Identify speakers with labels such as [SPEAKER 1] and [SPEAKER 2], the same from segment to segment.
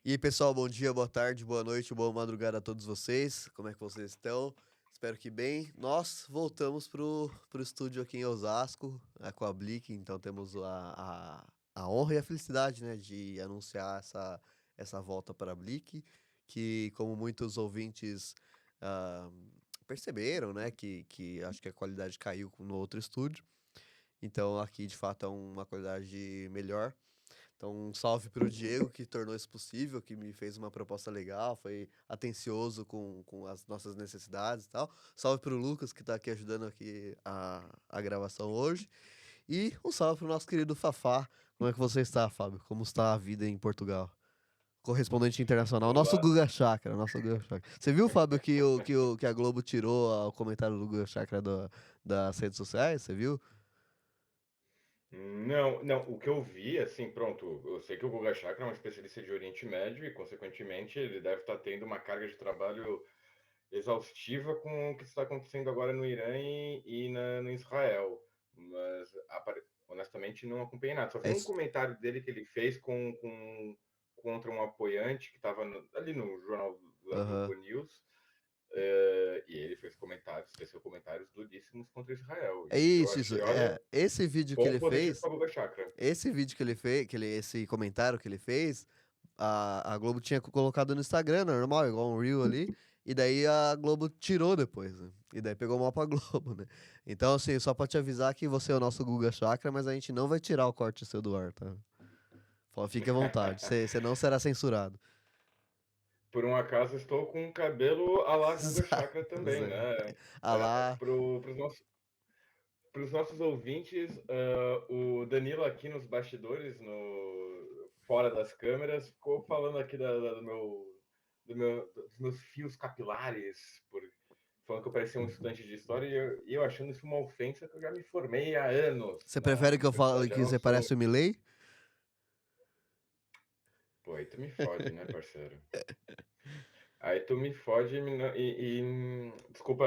[SPEAKER 1] E aí, pessoal, bom dia, boa tarde, boa noite, boa madrugada a todos vocês. Como é que vocês estão? Espero que bem. Nós voltamos pro estúdio aqui em Osasco, com a Blick, então temos a honra e a felicidade, né, de anunciar essa volta para a Blick, que como muitos ouvintes ah, perceberam, né, que acho que a qualidade caiu no outro estúdio. Então aqui de fato é uma qualidade melhor. Então, um salve para o Diego, que tornou isso possível, que me fez uma proposta legal, foi atencioso com as nossas necessidades e tal. Salve para o Lucas, que está aqui ajudando aqui a gravação hoje. E um salve para o nosso querido Fafá. Como é que você está, Fábio? Como está a vida em Portugal? Correspondente internacional, nosso
[SPEAKER 2] Olá.
[SPEAKER 1] Guga Chakra, nosso Guga Chakra. Você viu, Fábio, que a Globo tirou o comentário do Guga Chakra das redes sociais? Você viu?
[SPEAKER 2] Não, não, o que eu vi, assim, pronto, eu sei que o Guga Chakra é um especialista de Oriente Médio e, consequentemente, ele deve estar tendo uma carga de trabalho exaustiva com o que está acontecendo agora no Irã no Israel. Mas, honestamente, não acompanhei nada. Só vi
[SPEAKER 1] É
[SPEAKER 2] um
[SPEAKER 1] isso.
[SPEAKER 2] comentário dele que ele fez contra um apoiante que estava ali no jornal da
[SPEAKER 1] Aham.
[SPEAKER 2] Globo News. E ele fez comentários, teceu comentários duríssimos contra Israel.
[SPEAKER 1] É
[SPEAKER 2] E eu
[SPEAKER 1] isso, isso.
[SPEAKER 2] achei, olha,
[SPEAKER 1] É, esse vídeo que ele
[SPEAKER 2] ponto positivo
[SPEAKER 1] fez.
[SPEAKER 2] para o Guga Chakra.
[SPEAKER 1] Esse vídeo que ele fez, esse comentário que ele fez, a Globo tinha colocado no Instagram, normal, igual um Reel ali, e daí a Globo tirou depois, né? E daí pegou mal pra Globo, né? Então, assim, só pra te avisar que você é o nosso Guga Chakra, mas a gente não vai tirar o corte seu do ar, tá? Fique à vontade, você não será censurado.
[SPEAKER 2] Por um acaso, estou com um cabelo à la Guga
[SPEAKER 1] Exato,
[SPEAKER 2] Chakra também, né?
[SPEAKER 1] Ah lá,
[SPEAKER 2] Para os nossos ouvintes, o Danilo aqui nos bastidores, fora das câmeras, ficou falando aqui dos meus fios capilares, falando que eu parecia um estudante de história e eu achando isso uma ofensa que eu já me formei há anos
[SPEAKER 1] você
[SPEAKER 2] na
[SPEAKER 1] prefere que eu fale
[SPEAKER 2] universidade. Eu
[SPEAKER 1] que
[SPEAKER 2] não
[SPEAKER 1] você
[SPEAKER 2] sou.
[SPEAKER 1] parece o Milley?
[SPEAKER 2] Pô, aí tu me fode, né, parceiro? Aí tu me fode desculpa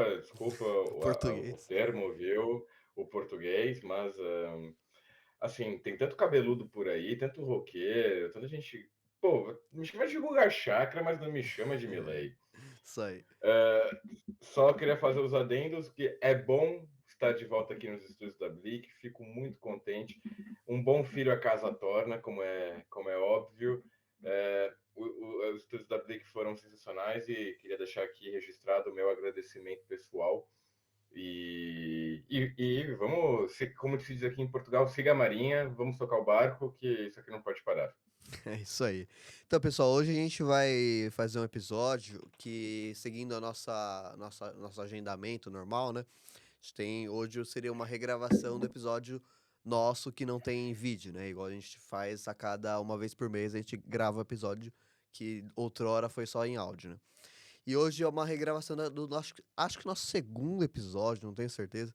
[SPEAKER 2] o
[SPEAKER 1] Português.
[SPEAKER 2] termo, viu? O português, mas assim, tem tanto cabeludo por aí, tanto roqueiro, tanta gente. Pô, me chama de Guga Chakra, mas não me chama de Milley.
[SPEAKER 1] Isso aí.
[SPEAKER 2] Só queria fazer os adendos que é bom estar de volta aqui nos estúdios da Blick, fico muito contente. Um bom filho a casa torna, como é óbvio. Os estúdios da Blick foram sensacionais e queria deixar aqui registrado o meu agradecimento pessoal. E vamos, como se diz aqui em Portugal, siga a marinha, vamos tocar o barco, que isso aqui não pode parar.
[SPEAKER 1] É isso aí. Então, pessoal, hoje a gente vai fazer um episódio que, seguindo a nosso agendamento normal, né? A gente tem, hoje seria uma regravação do episódio nosso que não tem vídeo, né? Igual a gente faz a cada uma vez por mês, a gente grava o episódio que outrora foi só em áudio, né? E hoje é uma regravação do nosso, acho que nosso segundo episódio, não tenho certeza,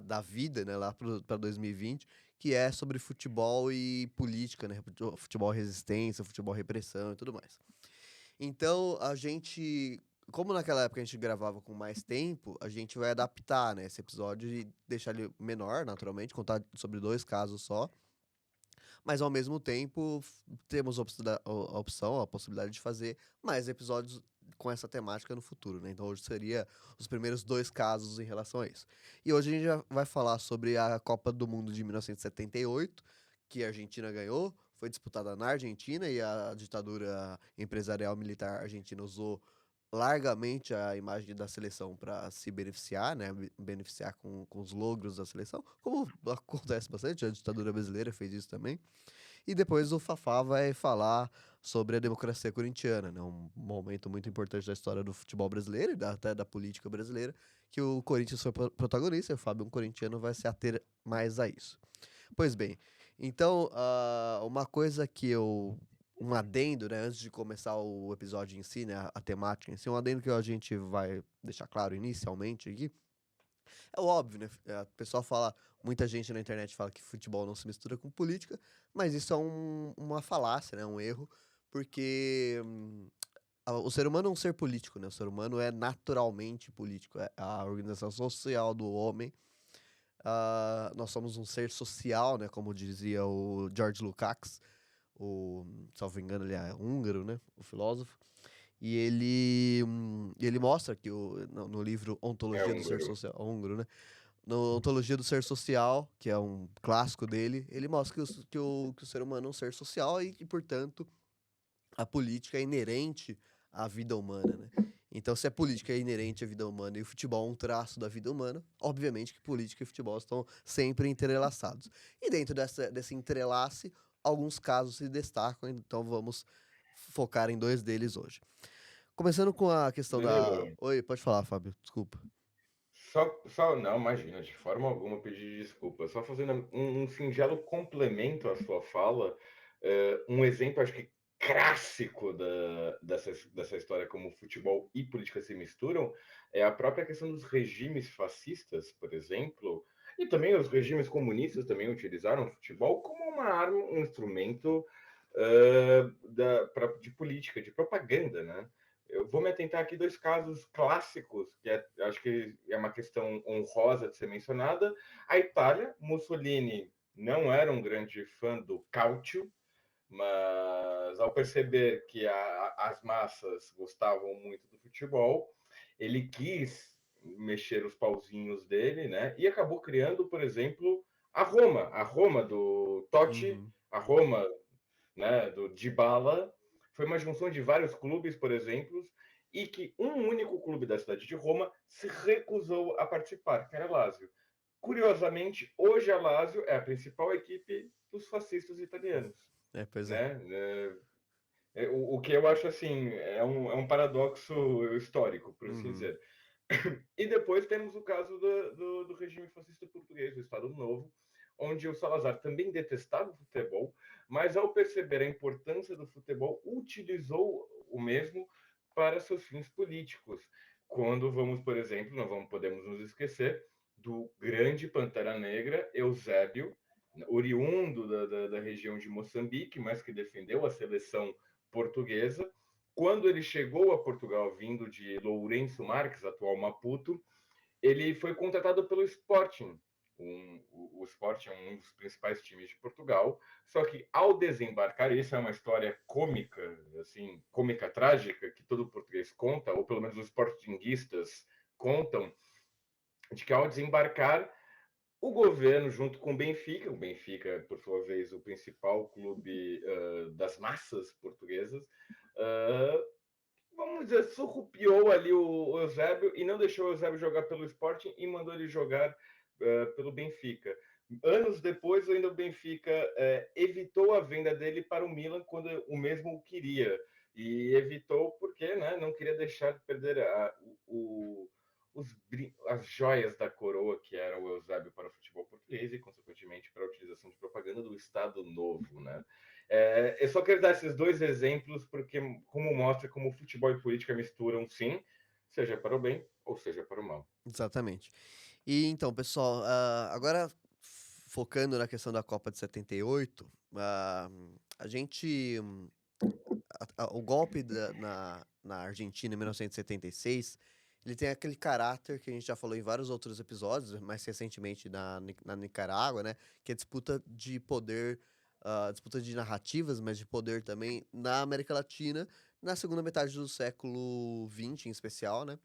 [SPEAKER 1] da vida, né, lá para 2020, que é sobre futebol e política, né, futebol resistência, futebol repressão e tudo mais. Então, a gente, como naquela época a gente gravava com mais tempo, a gente vai adaptar, né, esse episódio e deixar ele menor, naturalmente, contar sobre dois casos só, mas ao mesmo tempo temos a opção, a possibilidade de fazer mais episódios com essa temática no futuro, né? Então hoje seria os primeiros dois casos em relação a isso. E hoje a gente já vai falar sobre a Copa do Mundo de 1978, que a Argentina ganhou, foi disputada na Argentina e a ditadura empresarial militar argentina usou largamente a imagem da seleção para se beneficiar, né? Beneficiar com os logros da seleção, como acontece bastante, a ditadura brasileira fez isso também. E depois o Fafá vai falar sobre a democracia corintiana, né? Um momento muito importante da história do futebol brasileiro e até da política brasileira, que o Corinthians foi protagonista, e o Fábio, um corintiano, vai se ater mais a isso. Pois bem, então, uma coisa que eu. Um adendo, né, antes de começar o episódio em si, né, a temática em si, um adendo que a gente vai deixar claro inicialmente aqui, é óbvio, né? O pessoal fala, muita gente na internet fala que futebol não se mistura com política, mas isso é uma falácia, né? Um erro, porque o ser humano é um ser político, né? O ser humano é naturalmente político. É a organização social do homem. Nós somos um ser social, né? Como dizia o George Lukács, salvo engano, ele é húngaro, né? O filósofo. E ele mostra que no livro
[SPEAKER 2] É
[SPEAKER 1] Ontologia do Ser
[SPEAKER 2] húngaro.
[SPEAKER 1] Social, húngaro, né? No Ontologia do Ser Social, que é um clássico dele, ele mostra que o ser humano é um ser social e, portanto, a política é inerente à vida humana, né? Então, se a política é inerente à vida humana e o futebol é um traço da vida humana, obviamente que política e futebol estão sempre entrelaçados. E dentro desse entrelace, alguns casos se destacam, então vamos focar em dois deles hoje. Começando com a questão da.
[SPEAKER 2] Danilo,
[SPEAKER 1] Oi, pode falar, Fábio, desculpa.
[SPEAKER 2] não, imagina, de forma alguma pedir desculpa. Só fazendo um singelo complemento à sua fala, um exemplo, acho que clássico dessa história, como futebol e política se misturam, é a própria questão dos regimes fascistas, por exemplo, e também os regimes comunistas também utilizaram o futebol como uma arma, um instrumento de política, de propaganda, né? Eu vou me atentar aqui dois casos clássicos, acho que é uma questão honrosa de ser mencionada. A Itália, Mussolini não era um grande fã do Calcio, mas ao perceber que as massas gostavam muito do futebol, ele quis mexer os pauzinhos dele, né? E acabou criando, por exemplo, a Roma do Totti,
[SPEAKER 1] Uhum.
[SPEAKER 2] a Roma, né, do Dybala, foi uma junção de vários clubes, por exemplo, e que um único clube da cidade de Roma se recusou a participar, que era a Lazio. Curiosamente, hoje a Lazio é a principal equipe dos fascistas italianos,
[SPEAKER 1] É, pois é.
[SPEAKER 2] né? O que eu acho assim é um paradoxo histórico, por assim
[SPEAKER 1] Uhum.
[SPEAKER 2] dizer. E depois temos o caso do regime fascista português, do Estado Novo, onde o Salazar também detestava o futebol, mas ao perceber a importância do futebol, utilizou o mesmo para seus fins políticos. Quando vamos, por exemplo, não podemos nos esquecer do grande Pantera Negra, Eusébio, oriundo da região de Moçambique, mas que defendeu a seleção portuguesa. Quando ele chegou a Portugal, vindo de Lourenço Marques, atual Maputo, ele foi contratado pelo Sporting. O Sporting é um dos principais times de Portugal. Só que ao desembarcar, isso é uma história cômica, assim, cômica trágica, que todo português conta, ou pelo menos os sportinguistas contam, de que ao desembarcar, o governo, junto com o Benfica, por sua vez, o principal clube das massas portuguesas, uh, vamos dizer, surrupiou ali o Eusébio e não deixou o Eusébio jogar pelo Sporting e mandou ele jogar pelo Benfica. Anos depois, ainda o Benfica evitou a venda dele para o Milan quando o mesmo o queria. E evitou porque, né, não queria deixar de perder as joias da coroa, que era o Eusébio para o futebol português e, consequentemente, para a utilização de propaganda do Estado Novo, né? Eu só quero dar esses dois exemplos porque, como mostra como futebol e política misturam, sim, seja para o bem ou seja para o mal.
[SPEAKER 1] Exatamente. E então, pessoal, agora focando na questão da Copa de 78, a gente. O golpe na Argentina em 1976, ele tem aquele caráter que a gente já falou em vários outros episódios, mais recentemente na Nicarágua, né? Que é disputa de poder, disputa de narrativas, mas de poder também na América Latina, na segunda metade do século XX em especial, né?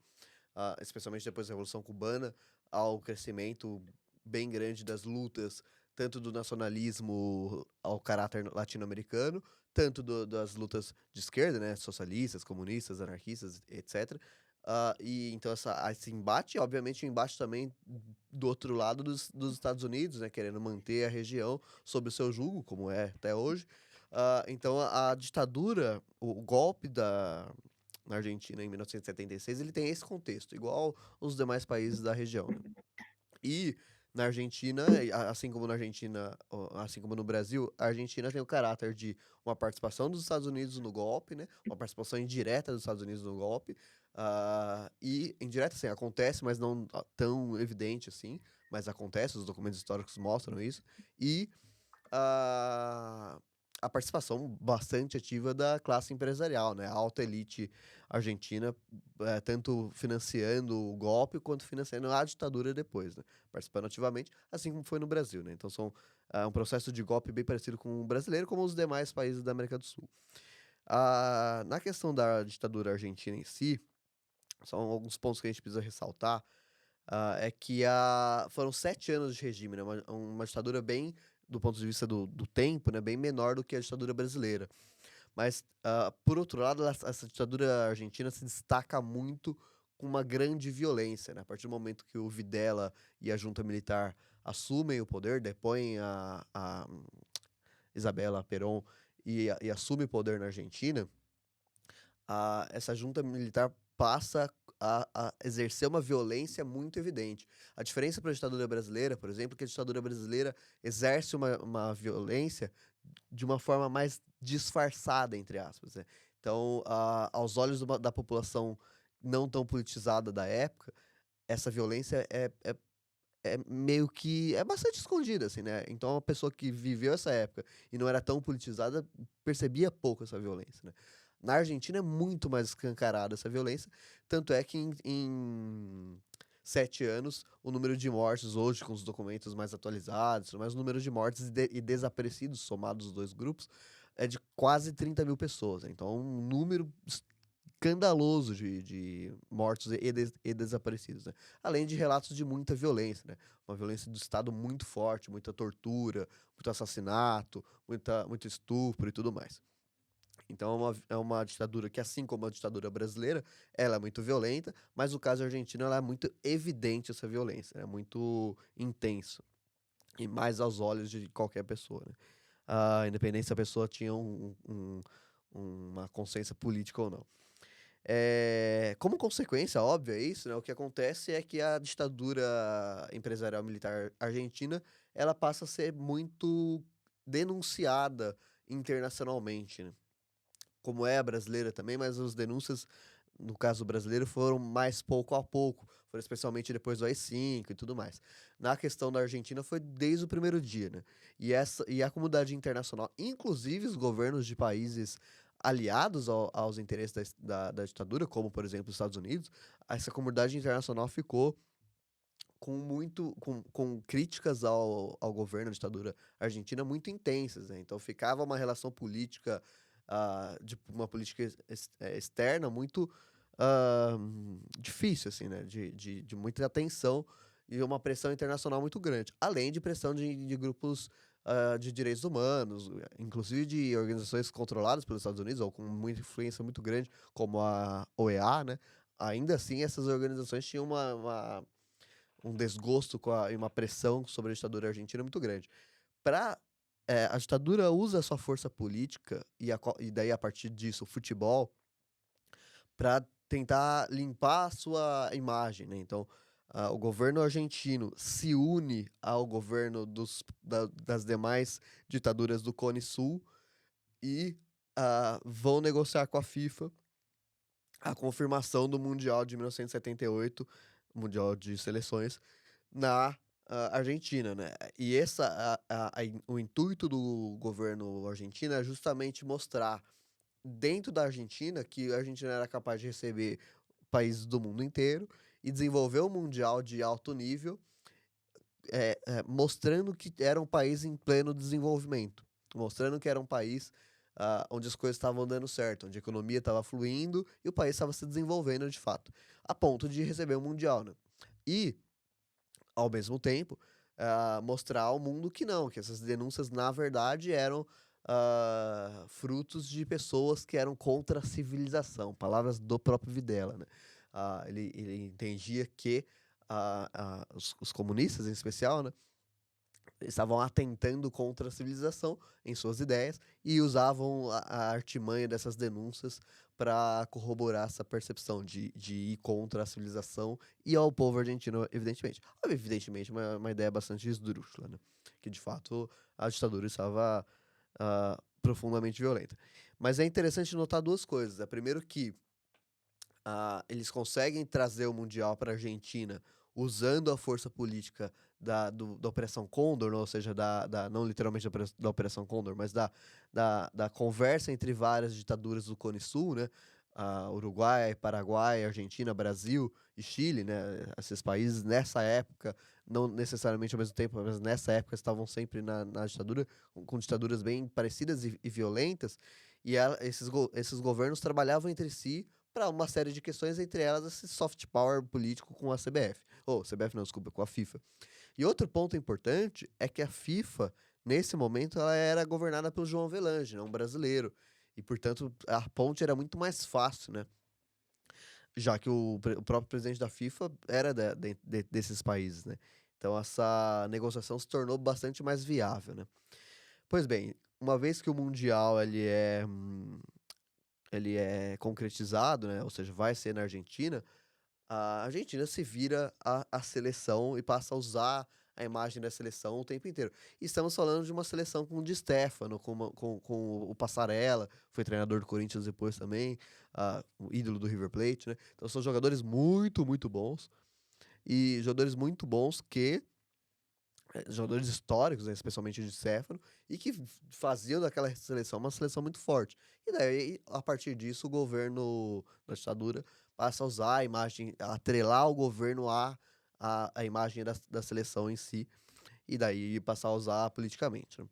[SPEAKER 1] Especialmente depois da Revolução Cubana, ao crescimento bem grande das lutas, tanto do nacionalismo ao caráter latino-americano, tanto das lutas de esquerda, né, socialistas, comunistas, anarquistas, etc. E então esse embate, obviamente, o embate também do outro lado dos Estados Unidos, né, querendo manter a região sob o seu jugo, como é até hoje. Então a ditadura, o golpe na Argentina em 1976, ele tem esse contexto, igual os demais países da região, né? E na Argentina, assim como na Argentina, assim como no Brasil, a Argentina tem o caráter de uma participação dos Estados Unidos no golpe, né? Uma participação indireta dos Estados Unidos no golpe. E indireta, assim, acontece, mas não tão evidente assim. Mas acontece, os documentos históricos mostram isso. E uh, a participação bastante ativa da classe empresarial, né? A alta elite argentina, tanto financiando o golpe quanto financiando a ditadura depois, né? Participando ativamente, assim como foi no Brasil, né? Então é um processo de golpe bem parecido com o brasileiro, como os demais países da América do Sul. Na questão da ditadura argentina em si, são alguns pontos que a gente precisa ressaltar. É que foram 7 anos de regime, né? Uma ditadura bem, do ponto de vista do tempo, né? Bem menor do que a ditadura brasileira. Mas, por outro lado, essa ditadura argentina se destaca muito com uma grande violência, né? A partir do momento que o Videla e a junta militar assumem o poder, depõem a Isabela Perón e assume o poder na Argentina, essa junta militar passa a exercer uma violência muito evidente. A diferença para a ditadura brasileira, por exemplo, é que a ditadura brasileira exerce uma violência de uma forma mais disfarçada, entre aspas, né? Então, aos olhos da população não tão politizada da época, essa violência é meio que é bastante escondida, assim, né? Então, uma pessoa que viveu essa época e não era tão politizada percebia pouco essa violência, né? Na Argentina é muito mais escancarada essa violência, tanto é que em 7 anos, o número de mortes, hoje com os documentos mais atualizados, mas o número de mortes e desaparecidos, somados os dois grupos, é de quase 30 mil pessoas, né? Então, um número escandaloso de mortos e desaparecidos, né? Além de relatos de muita violência, né? Uma violência do Estado muito forte, muita tortura, muito assassinato, muito estupro e tudo mais. Então é uma ditadura que, assim como a ditadura brasileira, ela é muito violenta, mas no caso argentino ela é muito evidente essa violência, é muito intenso e mais aos olhos de qualquer pessoa, né? Independente se a pessoa tinha uma consciência política ou não. Como consequência óbvia é isso, né? O que acontece é que a ditadura empresarial militar argentina ela passa a ser muito denunciada internacionalmente, né? Como é a brasileira também, mas as denúncias, no caso brasileiro, foram mais pouco a pouco, foram especialmente depois do AI-5 e tudo mais. Na questão da Argentina foi desde o primeiro dia, né? E a comunidade internacional, inclusive os governos de países aliados aos interesses da ditadura, como por exemplo os Estados Unidos, essa comunidade internacional ficou com críticas ao governo, à ditadura argentina muito intensas, né? Então ficava uma relação política, de uma política externa muito difícil, assim, né? De muita tensão e uma pressão internacional muito grande. Além de pressão de grupos de direitos humanos, inclusive de organizações controladas pelos Estados Unidos, ou com muita influência muito grande, como a OEA, né? Ainda assim, essas organizações tinham um desgosto e uma pressão sobre a ditadura argentina muito grande. A ditadura usa a sua força política e daí a partir disso o futebol para tentar limpar a sua imagem, né? Então, o governo argentino se une ao governo das demais ditaduras do Cone Sul e vão negociar com a FIFA a confirmação do Mundial de 1978, Mundial de Seleções, na Argentina, né? E o intuito do governo argentino é justamente mostrar dentro da Argentina que a Argentina era capaz de receber países do mundo inteiro e desenvolver um mundial de alto nível, mostrando que era um país em pleno desenvolvimento, mostrando que era um país onde as coisas estavam dando certo, onde a economia estava fluindo e o país estava se desenvolvendo de fato, a ponto de receber o mundial, né? E ao mesmo tempo, mostrar ao mundo que não, que essas denúncias, na verdade, eram frutos de pessoas que eram contra a civilização, palavras do próprio Videla, né? Ele entendia que os comunistas, em especial, né, estavam atentando contra a civilização em suas ideias e usavam a artimanha dessas denúncias para corroborar essa percepção de ir contra a civilização e ao povo argentino, evidentemente. Evidentemente, uma ideia bastante esdrúxula, né? Que de fato a ditadura estava profundamente violenta. Mas é interessante notar duas coisas. Primeiro que eles conseguem trazer o Mundial para a Argentina usando a força política da Operação Condor, ou seja, não literalmente da Operação Condor, mas da conversa entre várias ditaduras do Cone Sul, né? Uruguai, Paraguai, Argentina, Brasil e Chile, né? Esses países nessa época, não necessariamente ao mesmo tempo, mas nessa época estavam sempre na ditadura, com ditaduras bem parecidas e violentas, e esses governos trabalhavam entre si para uma série de questões, entre elas esse soft power político com a CBF. Ou, CBF não, desculpa, com a FIFA. E outro ponto importante é que a FIFA, nesse momento, ela era governada pelo João Avelange, não um brasileiro. E, portanto, a ponte era muito mais fácil, né? Já que o próprio presidente da FIFA era desses países, né? Então, essa negociação se tornou bastante mais viável, né? Pois bem, uma vez que o Mundial ele é concretizado, né? Ou seja, vai ser na Argentina, a Argentina se vira a seleção e passa a usar a imagem da seleção o tempo inteiro. E estamos falando de uma seleção com o Di Stéfano, com o Passarella, foi treinador do Corinthians depois também, o ídolo do River Plate, né? Então são jogadores muito, muito bons. E jogadores muito bons jogadores históricos, né, especialmente o Di Stéfano, e que faziam daquela seleção uma seleção muito forte. E daí, a partir disso, o governo da ditadura passa a usar a imagem, a atrelar o governo a imagem da seleção em si, e daí passar a usar politicamente, né?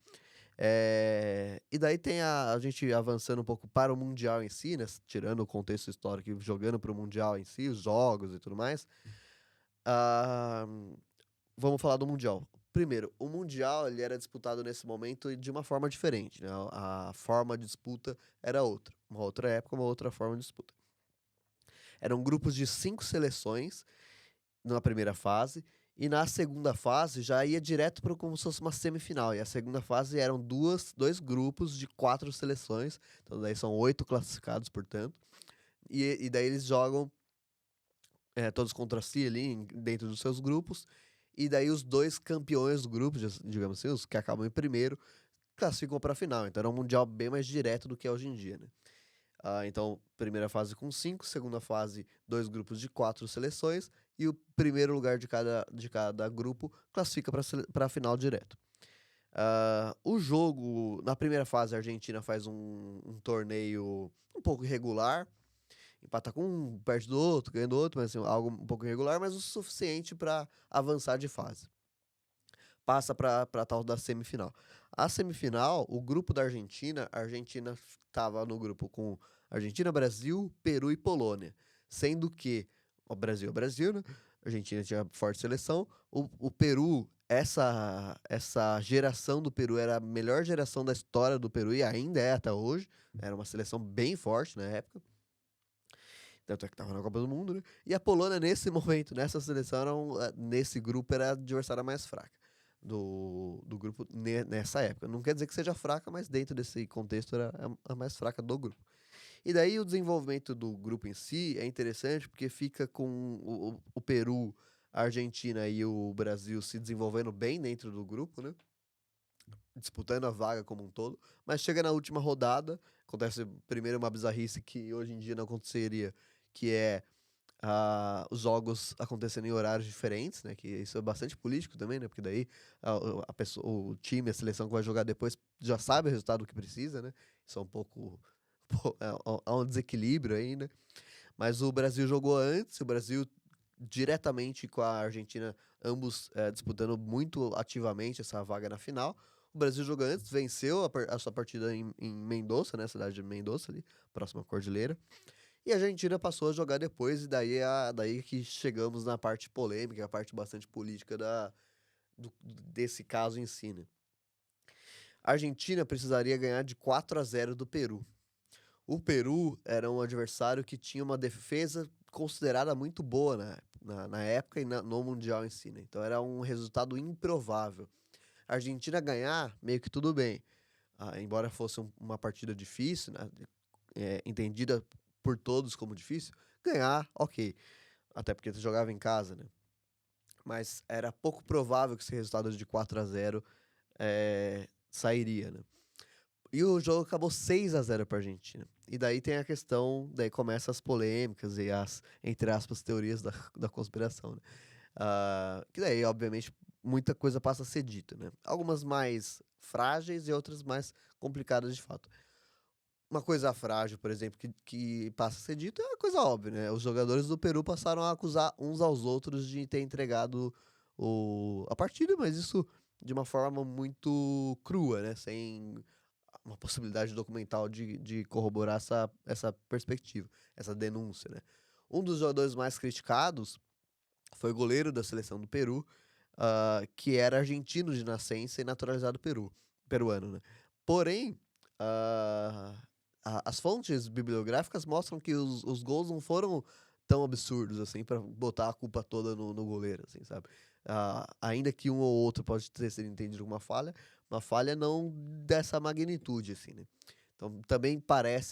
[SPEAKER 1] E daí tem a gente avançando um pouco para o Mundial em si, né? Tirando o contexto histórico e jogando para o Mundial em si, os jogos e tudo mais. Ah, vamos falar do Mundial. Primeiro, o Mundial ele era disputado nesse momento de uma forma diferente, né? A forma de disputa era outra. Uma outra época, uma outra forma de disputa. Eram grupos de 5 seleções na primeira fase, e na segunda fase já ia direto para como se fosse uma semifinal. E a segunda fase eram dois grupos de 4 seleções, então daí são 8 classificados, portanto. E daí eles jogam todos contra si ali, dentro dos seus grupos. E daí os 2 campeões do grupo, digamos assim, os que acabam em primeiro, classificam para a final. Então era um mundial bem mais direto do que é hoje em dia, né? Então, primeira fase com 5, segunda fase, 2 grupos de 4 seleções, e o primeiro lugar de cada grupo classifica para a final direto. O jogo, na primeira fase, a Argentina faz um torneio um pouco irregular, empata com um, perde do outro, ganha do outro, mas assim, algo um pouco irregular, mas o suficiente para avançar de fase. Passa para tal da semifinal. A semifinal, o grupo da Argentina, a Argentina estava no grupo com Argentina, Brasil, Peru e Polônia. Sendo que o Brasil é o Brasil, né? A Argentina tinha forte seleção. O Peru, essa geração do Peru era a melhor geração da história do Peru e ainda é até hoje. Era uma seleção bem forte na época. Tanto é que tava na Copa do Mundo, né? E a Polônia, nesse momento, nessa seleção, nesse grupo, era a adversária mais fraca do grupo nessa época. Não quer dizer que seja fraca, mas dentro desse contexto era a mais fraca do grupo. E daí o desenvolvimento do grupo em si é interessante porque fica com o Peru, a Argentina e o Brasil se desenvolvendo bem dentro do grupo, né? Disputando a vaga como um todo. Mas chega na última rodada, acontece primeiro uma bizarrice que hoje em dia não aconteceria, que é os jogos acontecendo em horários diferentes, né? Que isso é bastante político também, né? Porque daí a pessoa, o time, a seleção que vai jogar depois já sabe o resultado que precisa, né? Isso é um pouco. Há um desequilíbrio aí, né? Mas o Brasil jogou antes, o Brasil diretamente com a Argentina, ambos disputando muito ativamente essa vaga na final. O Brasil jogou antes, venceu a sua partida em Mendoza, né? Cidade de Mendoza ali, próxima à Cordilheira. E a Argentina passou a jogar depois, e daí que chegamos na parte polêmica, a parte bastante política desse caso em si, né? A Argentina precisaria ganhar de 4-0 do Peru. O Peru era um adversário que tinha uma defesa considerada muito boa na época e no Mundial em si, né? Então era um resultado improvável. A Argentina ganhar, meio que tudo bem. Embora fosse uma partida difícil, né? Entendida por todos como difícil, ganhar, ok. Até porque tu jogava em casa, né? Mas era pouco provável que esse resultado de 4-0 sairia, né? E o jogo acabou 6-0 pra Argentina. E daí tem a questão, daí começam as polêmicas e as, entre aspas, teorias da conspiração, né? Que daí, obviamente, muita coisa passa a ser dita, né? Algumas mais frágeis e outras mais complicadas de fato. Uma coisa frágil, por exemplo, que passa a ser dito é uma coisa óbvia, né? Os jogadores do Peru passaram a acusar uns aos outros de ter entregado a partida, mas isso de uma forma muito crua, né? Sem uma possibilidade documental de corroborar essa perspectiva, essa denúncia, né? Um dos jogadores mais criticados foi o goleiro da seleção do Peru, que era argentino de nascença e naturalizado peruano, né? Porém, ah, as fontes bibliográficas mostram que os gols não foram tão absurdos assim para botar a culpa toda no goleiro, assim, sabe? Ainda que um ou outro pode ter sido entendido como uma falha não dessa magnitude, assim, né? Então também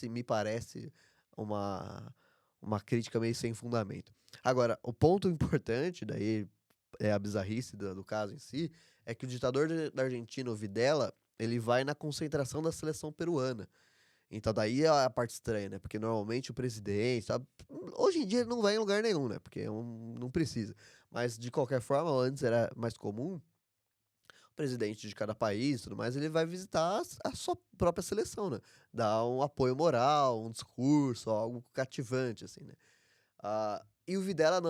[SPEAKER 1] me parece uma, uma crítica meio sem fundamento. Agora, o ponto importante, daí é a bizarrice do caso em si, é que o ditador da Argentina, o Videla, ele vai na concentração da seleção peruana. Então daí é a parte estranha, né? Porque normalmente o presidente, sabe? Hoje em dia ele não vai em lugar nenhum, né? Porque não precisa. Mas de qualquer forma, antes era mais comum, o presidente de cada país e tudo mais, ele vai visitar a sua própria seleção, né? Dar um apoio moral, um discurso, algo cativante, assim, né? E o Videla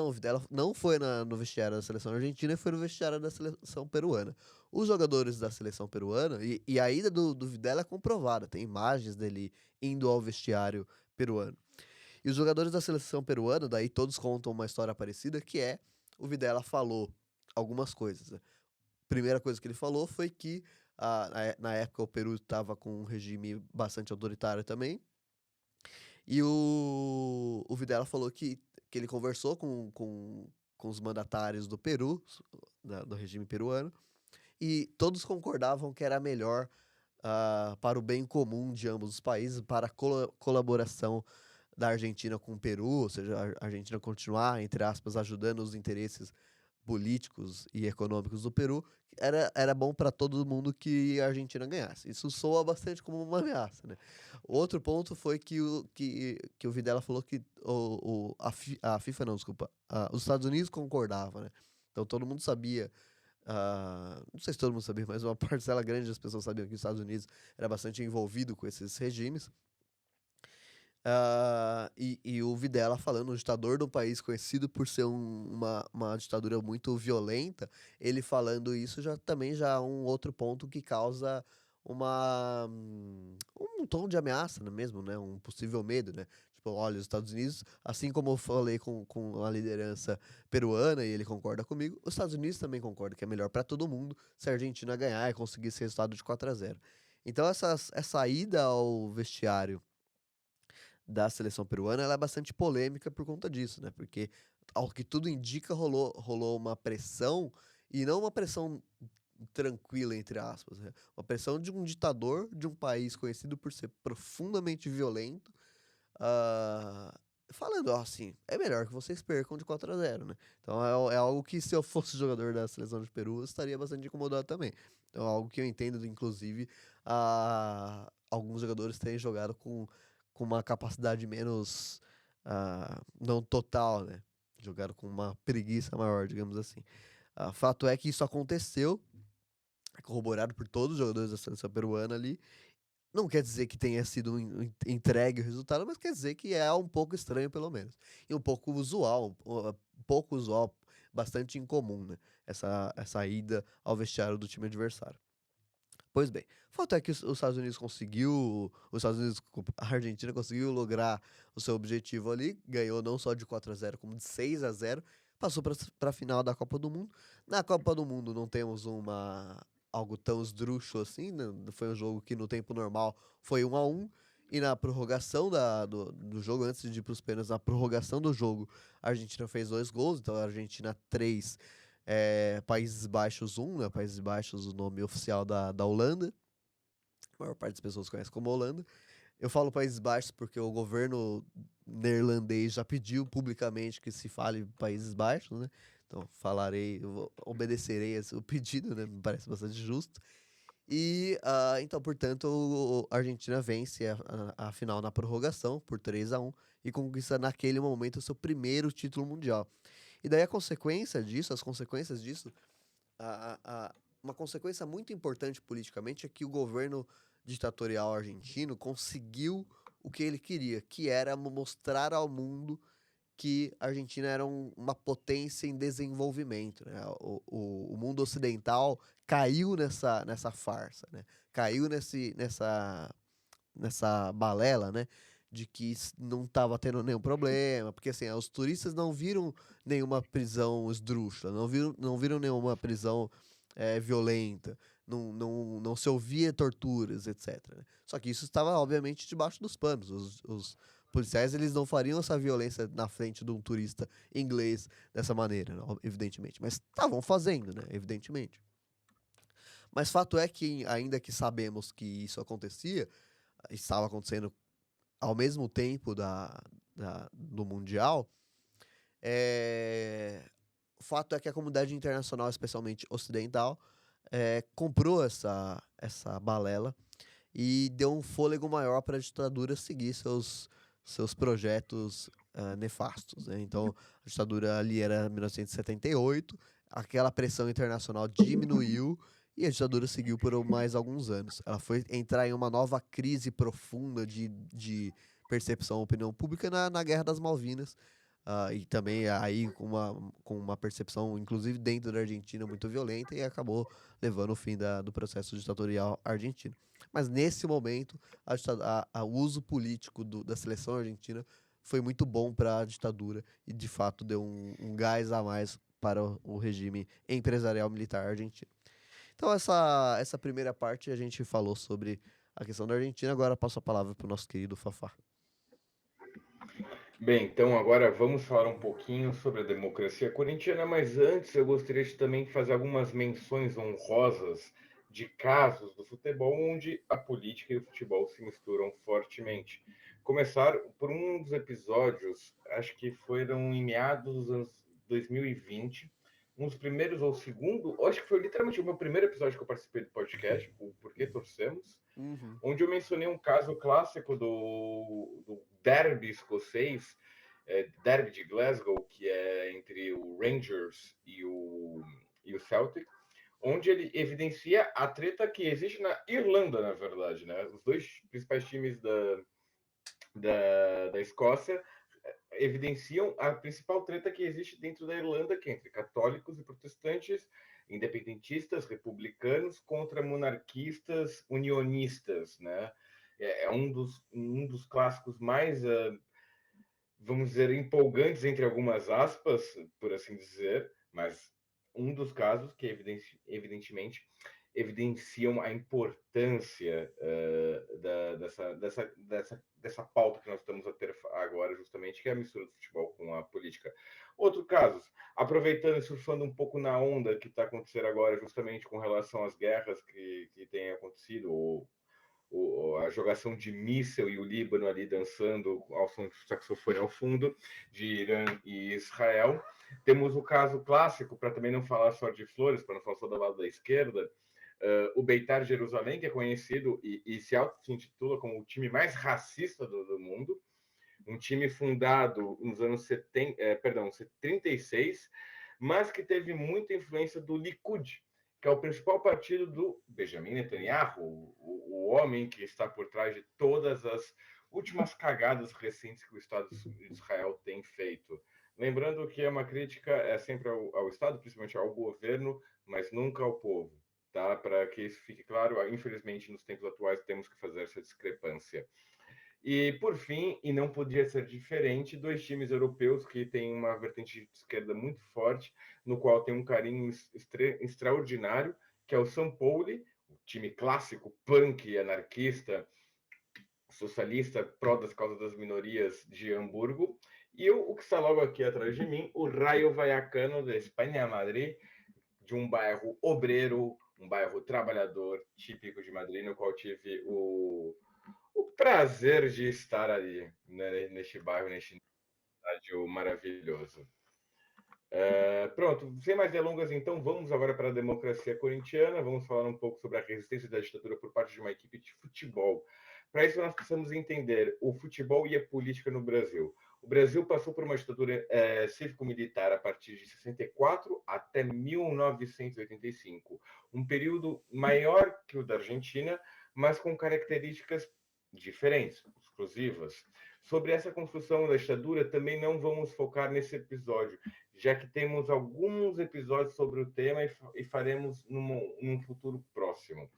[SPEAKER 1] não foi no vestiário da seleção argentina e foi no vestiário da seleção peruana. Os jogadores da seleção peruana, e a ida do Videla é comprovada, tem imagens dele indo ao vestiário peruano. E os jogadores da seleção peruana, daí todos contam uma história parecida, que é o Videla falou algumas coisas, né? Primeira coisa que ele falou foi que na época o Peru estava com um regime bastante autoritário também, e o Videla falou que ele conversou com os mandatários do Peru, do regime peruano, e todos concordavam que era melhor para o bem comum de ambos os países, para a colaboração da Argentina com o Peru, ou seja, a Argentina continuar, entre aspas, ajudando os interesses políticos e econômicos do Peru, era bom para todo mundo que a Argentina ganhasse. Isso soa bastante como uma ameaça, né? Outro ponto foi que o Videla falou que a FIFA não, desculpa, os Estados Unidos concordavam, né? Então todo mundo sabia, não sei se todo mundo sabia, mas uma parcela grande das pessoas sabiam que os Estados Unidos era bastante envolvido com esses regimes. E o Videla falando, um ditador de um país conhecido por ser uma ditadura muito violenta, ele falando isso também já é um outro ponto que causa um tom de ameaça, mesmo, né? Um possível medo, né? Tipo, olha, os Estados Unidos, assim como eu falei com a liderança peruana, e ele concorda comigo, os Estados Unidos também concordam que é melhor para todo mundo se a Argentina ganhar e conseguir esse resultado de 4-0. Então essa ida ao vestiário da seleção peruana, ela é bastante polêmica por conta disso, né? Porque, ao que tudo indica, rolou uma pressão, e não uma pressão tranquila, entre aspas, né? Uma pressão de um ditador de um país conhecido por ser profundamente violento, ah, falando, ó, assim, é melhor que vocês percam de 4-0, né? Então é algo que, se eu fosse jogador da seleção de Peru, eu estaria bastante incomodado também. Então é algo que eu entendo, inclusive, alguns jogadores terem jogado com uma capacidade menos, não total, né? Jogaram com uma preguiça maior, digamos assim. Fato é que isso aconteceu, é corroborado por todos os jogadores da seleção peruana ali. Não quer dizer que tenha sido entregue o resultado, mas quer dizer que é um pouco estranho, pelo menos. E um pouco usual, pouco usual, bastante incomum, né? Essa ida ao vestiário do time adversário. Pois bem, o fato é que os Estados Unidos desculpa, a Argentina conseguiu lograr o seu objetivo ali, ganhou não só de 4-0, como de 6-0, passou para a final da Copa do Mundo. Na Copa do Mundo não temos algo tão esdrúxulo assim, né? Foi um jogo que no tempo normal foi 1-1, e na prorrogação do jogo, antes de ir para os pênaltis, na prorrogação do jogo, a Argentina fez 2 gols, então a Argentina 3, Países Baixos 1, né? Países Baixos, o nome oficial da Holanda. A maior parte das pessoas conhece como Holanda. Eu falo Países Baixos porque o governo neerlandês já pediu publicamente que se fale Países Baixos, né? Então obedecerei o pedido, né? Me parece bastante justo. E então, portanto, a Argentina vence a final na prorrogação por 3-1 e conquista naquele momento o seu primeiro título mundial. E daí as consequências disso, uma consequência muito importante politicamente é que o governo ditatorial argentino conseguiu o que ele queria, que era mostrar ao mundo que a Argentina era uma potência em desenvolvimento, né? O mundo ocidental caiu nessa farsa, né? Caiu nessa balela, né? De que não estava tendo nenhum problema, porque assim, os turistas não viram nenhuma prisão esdrúxula, não viram nenhuma prisão violenta, não se ouvia torturas, etc, né? Só que isso estava, obviamente, debaixo dos panos. Os policiais, eles não fariam essa violência na frente de um turista inglês dessa maneira, né, evidentemente. Mas estavam fazendo, né? Evidentemente. Mas fato é que, ainda que sabemos que isso acontecia, estava acontecendo ao mesmo tempo do Mundial, o fato é que a comunidade internacional, especialmente ocidental, comprou essa balela e deu um fôlego maior para a ditadura seguir seus projetos nefastos, né? Então, a ditadura ali era 1978, aquela pressão internacional diminuiu e a ditadura seguiu por mais alguns anos. Ela foi entrar em uma nova crise profunda de percepção da opinião pública na Guerra das Malvinas. E também aí com uma percepção, inclusive dentro da Argentina, muito violenta, e acabou levando o fim do processo ditatorial argentino. Mas nesse momento, o uso político da seleção argentina foi muito bom para a ditadura e, de fato, deu um gás a mais para o regime empresarial militar argentino. Então, essa primeira parte a gente falou sobre a questão da Argentina. Agora passo a palavra para o nosso querido Fafá.
[SPEAKER 2] Bem, então agora vamos falar um pouquinho sobre a democracia corintiana, mas antes eu gostaria de também fazer algumas menções honrosas de casos do futebol onde a política e o futebol se misturam fortemente. Começar por um dos episódios, acho que foram em meados dos anos 2020, um dos primeiros ou o segundo, acho que foi literalmente o meu primeiro episódio que eu participei do podcast, o Porquê Torcemos,
[SPEAKER 1] Uhum.
[SPEAKER 2] onde eu mencionei um caso clássico do derby escocês, derby de Glasgow, que é entre o Rangers e o Celtic, onde ele evidencia a treta que existe na Irlanda, na verdade, né? Os dois principais times da Escócia evidenciam a principal treta que existe dentro da Irlanda, que é entre católicos e protestantes, independentistas, republicanos contra monarquistas, unionistas, né? É um dos clássicos mais, vamos dizer, empolgantes entre algumas aspas, por assim dizer, mas um dos casos que evidentemente evidenciam a importância dessa pauta que nós estamos a ter agora, justamente, que é a mistura do futebol com a política. Outro caso, aproveitando e surfando um pouco na onda que está acontecendo agora, justamente com relação às guerras que têm acontecido, a jogação de míssel e o Líbano ali dançando ao som de saxofone ao fundo, de Irã e Israel. Temos o caso clássico, para também não falar só de flores, para não falar só do lado da esquerda, o Beitar Jerusalém, que é conhecido e se auto-intitula como o time mais racista do mundo, um time fundado nos anos 36, mas que teve muita influência do Likud, que é o principal partido do Benjamin Netanyahu, o homem que está por trás de todas as últimas cagadas recentes que o Estado de Israel tem feito. Lembrando que é uma crítica sempre ao Estado, principalmente ao governo, mas nunca ao povo. Tá? Para que isso fique claro, infelizmente, nos tempos atuais, temos que fazer essa discrepância. E, por fim, e não podia ser diferente, dois times europeus que têm uma vertente de esquerda muito forte, no qual tem um carinho extraordinário, que é o São Paulo, o time clássico, punk, anarquista, socialista, pró das causas das minorias de Hamburgo, e o que está logo aqui atrás de mim, o Rayo Vallecano de Espanha, Madrid, de um bairro obreiro, um bairro trabalhador, típico de Madrid, no qual tive o prazer de estar ali, né, neste bairro, neste estádio maravilhoso. Pronto, sem mais delongas, então, vamos agora para a democracia corintiana. Vamos falar um pouco sobre a resistência da ditadura por parte de uma equipe de futebol. Para isso, nós precisamos entender o futebol e a política no Brasil. O Brasil passou por uma ditadura cívico-militar a partir de 64 até 1985, um período maior que o da Argentina, mas com características diferentes, exclusivas. Sobre essa construção da ditadura, também não vamos focar nesse episódio, já que temos alguns episódios sobre o tema e faremos num futuro próximo.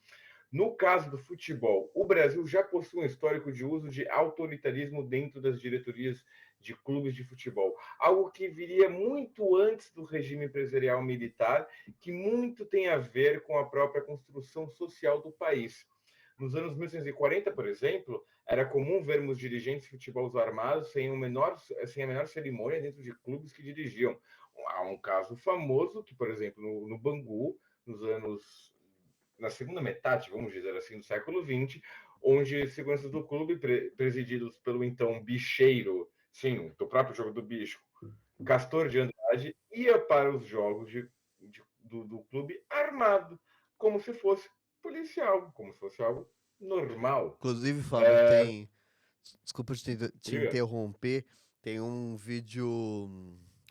[SPEAKER 2] No caso do futebol, o Brasil já possui um histórico de uso de autoritarismo dentro das diretorias de clubes de futebol, algo que viria muito antes do regime empresarial militar, que muito tem a ver com a própria construção social do país. Nos anos 1940, por exemplo, era comum vermos dirigentes de futebol armados sem a menor cerimônia dentro de clubes que dirigiam. Há um caso famoso que, por exemplo, no Bangu, na segunda metade, vamos dizer assim, do século XX, onde seguranças do clube, presididos pelo então bicheiro, sim, do próprio jogo do bicho, Castor de Andrade, ia para os jogos do clube armado, como se fosse policial, como se fosse algo normal.
[SPEAKER 1] Inclusive, Fábio, tem. Desculpa te
[SPEAKER 2] Diga.
[SPEAKER 1] interromper. Tem um vídeo.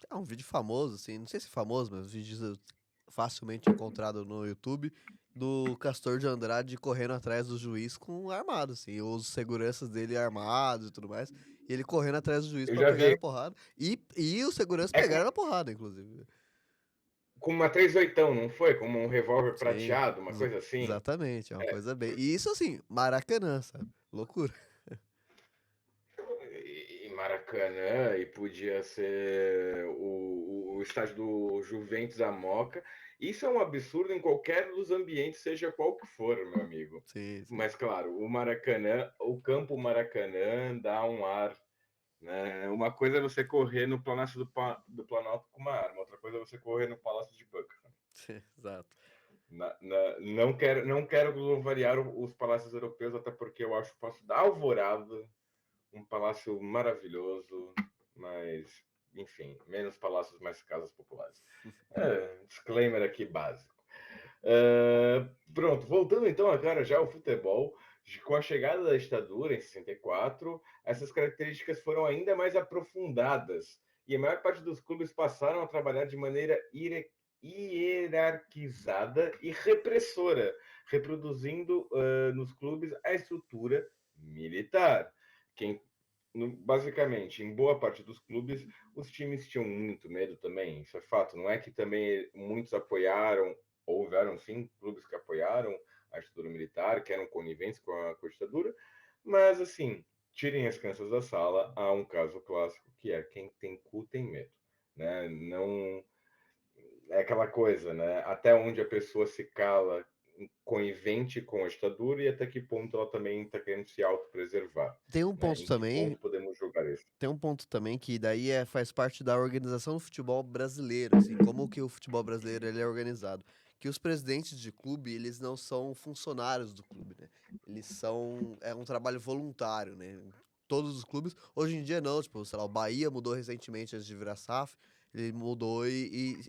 [SPEAKER 1] É um vídeo famoso, assim. Não sei se é famoso, mas um vídeo facilmente encontrado no YouTube. Do Castor de Andrade correndo atrás do juiz com armado, assim. Os seguranças dele armados e tudo mais. E ele correndo atrás do juiz
[SPEAKER 2] Eu
[SPEAKER 1] pra
[SPEAKER 2] já
[SPEAKER 1] pegar
[SPEAKER 2] vi.
[SPEAKER 1] na porrada. E os seguranças
[SPEAKER 2] É
[SPEAKER 1] pegaram na porrada, inclusive.
[SPEAKER 2] com uma 38, não foi? Como um revólver
[SPEAKER 1] Sim,
[SPEAKER 2] prateado, uma coisa assim.
[SPEAKER 1] exatamente. É uma coisa bem. E isso, assim, Maracanã, sabe? Loucura.
[SPEAKER 2] E Maracanã, e podia ser o estádio do Juventus da Moca. Isso é um absurdo em qualquer dos ambientes, seja qual que for, meu amigo.
[SPEAKER 1] Sim, sim.
[SPEAKER 2] Mas, claro, o Maracanã, o campo Maracanã dá um ar, né? Uma coisa é você correr no Palácio do Planalto com uma arma, outra coisa é você correr no Palácio de Buckingham.
[SPEAKER 1] Exato.
[SPEAKER 2] Não quero variar os palácios europeus, até porque eu acho o Palácio da Alvorada um palácio maravilhoso, mas, enfim, menos palácios, mais casas populares. Disclaimer aqui básico. Pronto, voltando então agora já ao futebol, com a chegada da ditadura em 64, essas características foram ainda mais aprofundadas e a maior parte dos clubes passaram a trabalhar de maneira hierarquizada e repressora, reproduzindo nos clubes a estrutura militar. Quem, basicamente, em boa parte dos clubes, os times tinham muito medo também, isso é fato. Não é que também muitos apoiaram, houveram sim clubes que apoiaram a ditadura militar, que eram coniventes com a ditadura, mas assim, tirem as crianças da sala, há um caso clássico que é quem tem cu tem medo, né? Não é aquela coisa, né? Até onde a pessoa se cala conivente com a ditadura e até que ponto ela também está querendo se autopreservar,
[SPEAKER 1] Tem um
[SPEAKER 2] né?
[SPEAKER 1] ponto
[SPEAKER 2] Em que
[SPEAKER 1] também,
[SPEAKER 2] ponto podemos julgar isso?
[SPEAKER 1] tem um ponto também que daí faz parte da organização do futebol brasileiro, assim, como que o futebol brasileiro ele é organizado. Que os presidentes de clube, eles não são funcionários do clube, né? Eles são, é um trabalho voluntário, né? Todos os clubes, hoje em dia não, tipo, sei lá, o Bahia mudou recentemente antes de virar SAF, ele mudou e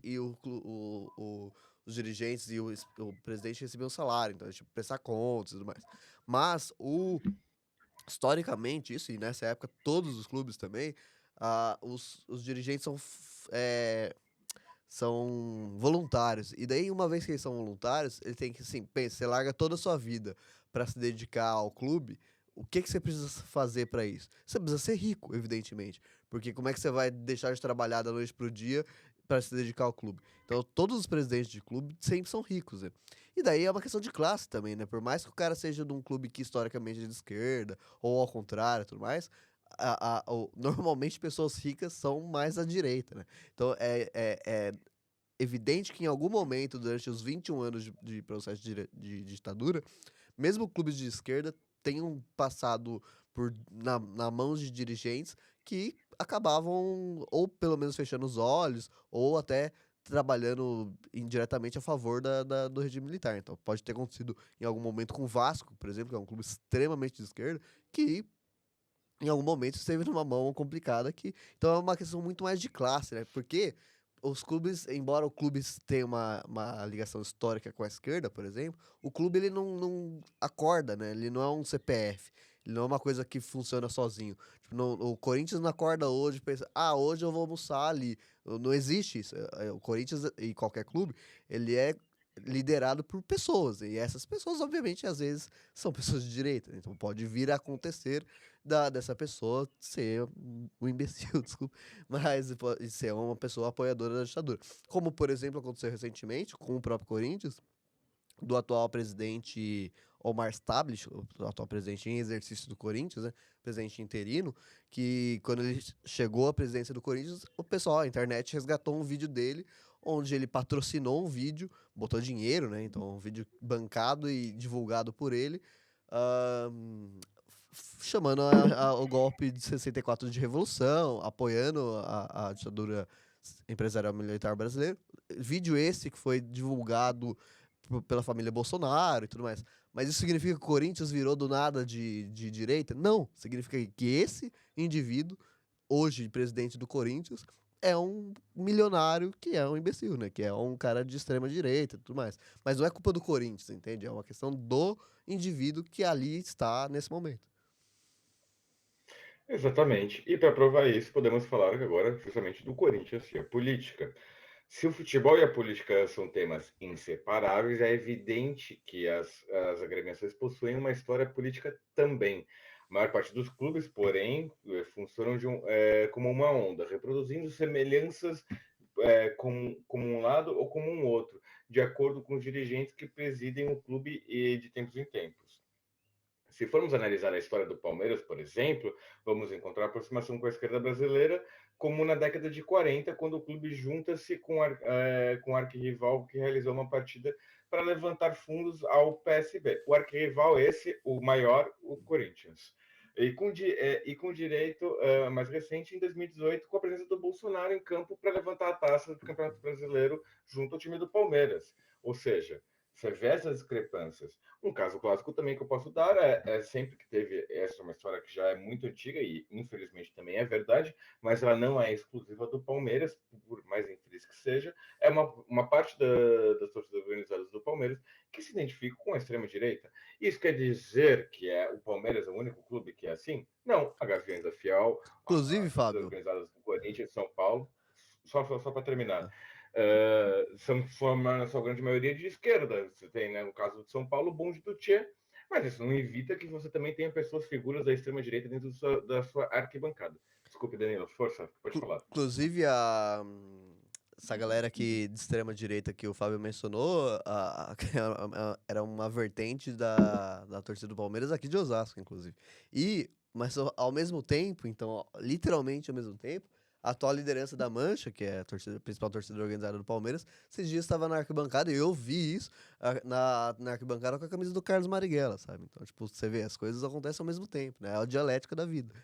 [SPEAKER 1] os dirigentes e o presidente recebiam salário, então, tipo, prestar contas e tudo mais. Mas historicamente, isso, e nessa época todos os clubes também, os dirigentes são voluntários. E daí, uma vez que eles são voluntários, ele tem que, assim, pensa, você larga toda a sua vida para se dedicar ao clube, o que que você precisa fazer para isso? Você precisa ser rico, evidentemente. Porque como é que você vai deixar de trabalhar da noite pro dia para se dedicar ao clube? Então, todos os presidentes de clube sempre são ricos, né? E daí é uma questão de classe também, né? Por mais que o cara seja de um clube que historicamente é de esquerda, ou ao contrário, tudo mais, normalmente pessoas ricas são mais à direita, né? Então é evidente que em algum momento, durante os 21 anos de processo de ditadura, mesmo clubes de esquerda tenham passado na mãos de dirigentes que acabavam, ou pelo menos fechando os olhos, ou até trabalhando indiretamente a favor do regime militar. Então pode ter acontecido em algum momento com o Vasco, por exemplo, que é um clube extremamente de esquerda, que em algum momento esteve numa mão complicada aqui. Então é uma questão muito mais de classe, né? Porque os clubes, embora o clube tenha uma ligação histórica com a esquerda, por exemplo, o clube ele não acorda, né? Ele não é um CPF. Ele não é uma coisa que funciona sozinho. Tipo, o Corinthians não acorda hoje e pensa, hoje eu vou almoçar ali. Não existe isso. O Corinthians e qualquer clube, ele é liderado por pessoas. E essas pessoas, obviamente, às vezes são pessoas de direita. Então pode vir a acontecer dessa pessoa ser um imbecil, desculpa, mas pode ser uma pessoa apoiadora da ditadura. Como, por exemplo, aconteceu recentemente com o próprio Corinthians, do atual presidente Omar Stablish, o atual presidente em exercício do Corinthians, né? Presidente interino, que quando ele chegou à presidência do Corinthians, o pessoal, a internet resgatou um vídeo dele, onde ele patrocinou um vídeo, botou dinheiro, né? Então, um vídeo bancado e divulgado por ele, ahn, chamando o golpe de 64 de revolução, apoiando a ditadura empresarial militar brasileira. Vídeo esse que foi divulgado pela família Bolsonaro e tudo mais. Mas isso significa que o Corinthians virou do nada de direita? Não. Significa que esse indivíduo, hoje presidente do Corinthians, é um milionário que é um imbecil, né? Que é um cara de extrema direita e tudo mais. Mas não é culpa do Corinthians, entende? É uma questão do indivíduo que ali está nesse momento.
[SPEAKER 2] Exatamente. E para provar isso, podemos falar agora justamente do Corinthians e a política. Se o futebol e a política são temas inseparáveis, é evidente que as agremiações possuem uma história política também. A maior parte dos clubes, porém, funcionam como uma onda, reproduzindo semelhanças como um lado ou como um outro, de acordo com os dirigentes que presidem o clube de tempos em tempos. Se formos analisar a história do Palmeiras, por exemplo, vamos encontrar aproximação com a esquerda brasileira, como na década de 40, quando o clube junta-se com o arquirrival que realizou uma partida para levantar fundos ao PSB. O arquirrival esse, o maior, o Corinthians. E com direito mais recente, em 2018, com a presença do Bolsonaro em campo para levantar a taça do Campeonato Brasileiro junto ao time do Palmeiras. Ou seja, você vê essas discrepâncias. Um caso clássico também que eu posso dar é sempre que teve, essa é uma história que já é muito antiga e infelizmente também é verdade, mas ela não é exclusiva do Palmeiras, por mais infeliz que seja, é uma parte das torcidas organizadas do Palmeiras que se identifica com a extrema-direita. Isso quer dizer que o Palmeiras é o único clube que é assim? Não. A Gaviões da Fiel,
[SPEAKER 1] Inclusive,
[SPEAKER 2] as torcidas
[SPEAKER 1] Fábio.
[SPEAKER 2] organizadas do Corinthians, São Paulo, só para terminar,
[SPEAKER 1] Ah,
[SPEAKER 2] são, na sua grande maioria, de esquerda. Você tem, né, no caso de São Paulo, o bonde do Tchê, mas isso não evita que você também tenha pessoas, figuras da extrema-direita dentro da sua arquibancada. Desculpe, Danilo, força, pode falar.
[SPEAKER 1] Inclusive, essa galera aqui de extrema direita que o Fábio mencionou, era uma vertente da torcida do Palmeiras aqui de Osasco, inclusive. Mas ao mesmo tempo, então, literalmente ao mesmo tempo, a atual liderança da Mancha, que é a principal torcida organizada do Palmeiras, esses dias estava na arquibancada e eu vi isso na arquibancada com a camisa do Carlos Marighella, sabe? Então, tipo, você vê, as coisas acontecem ao mesmo tempo, né? É a dialética da vida.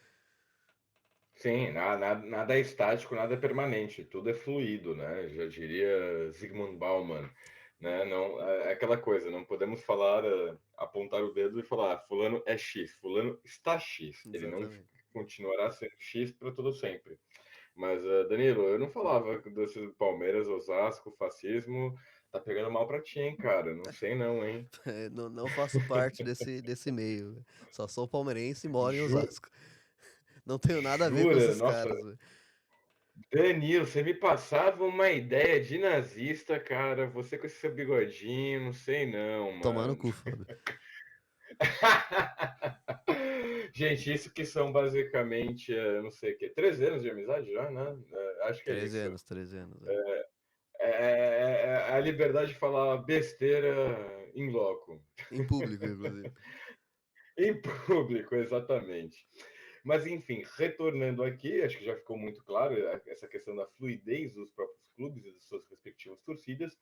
[SPEAKER 2] Sim, nada é estático, nada é permanente, tudo é fluido, né? Já diria Zygmunt Bauman, né? Não, é aquela coisa, não podemos falar, apontar o dedo e falar, fulano é X, fulano está X, ele não
[SPEAKER 1] Exatamente.
[SPEAKER 2] continuará sendo X para todo sempre. Mas, Danilo, eu não falava desse Palmeiras, Osasco, fascismo, tá pegando mal pra ti, hein, cara? Não sei não, hein?
[SPEAKER 1] Não faço parte desse meio, velho. Só sou palmeirense e moro em
[SPEAKER 2] Ju,
[SPEAKER 1] Osasco. Não tenho nada a ver com
[SPEAKER 2] jura?
[SPEAKER 1] esses
[SPEAKER 2] Nossa,
[SPEAKER 1] caras, velho.
[SPEAKER 2] Danilo, você me passava uma ideia de nazista, cara. Você com esse seu bigodinho, não sei não,
[SPEAKER 1] Tomar no
[SPEAKER 2] mano.
[SPEAKER 1] cu, Fábio.
[SPEAKER 2] Gente, isso que são basicamente, não sei o quê, 13 anos de amizade já, né? Acho que é
[SPEAKER 1] 13
[SPEAKER 2] isso.
[SPEAKER 1] anos, 13 anos.
[SPEAKER 2] É a liberdade de falar besteira em loco.
[SPEAKER 1] Em público, inclusive.
[SPEAKER 2] Em público, exatamente. Mas, enfim, retornando aqui, acho que já ficou muito claro essa questão da fluidez dos próprios clubes e das suas respectivas torcidas.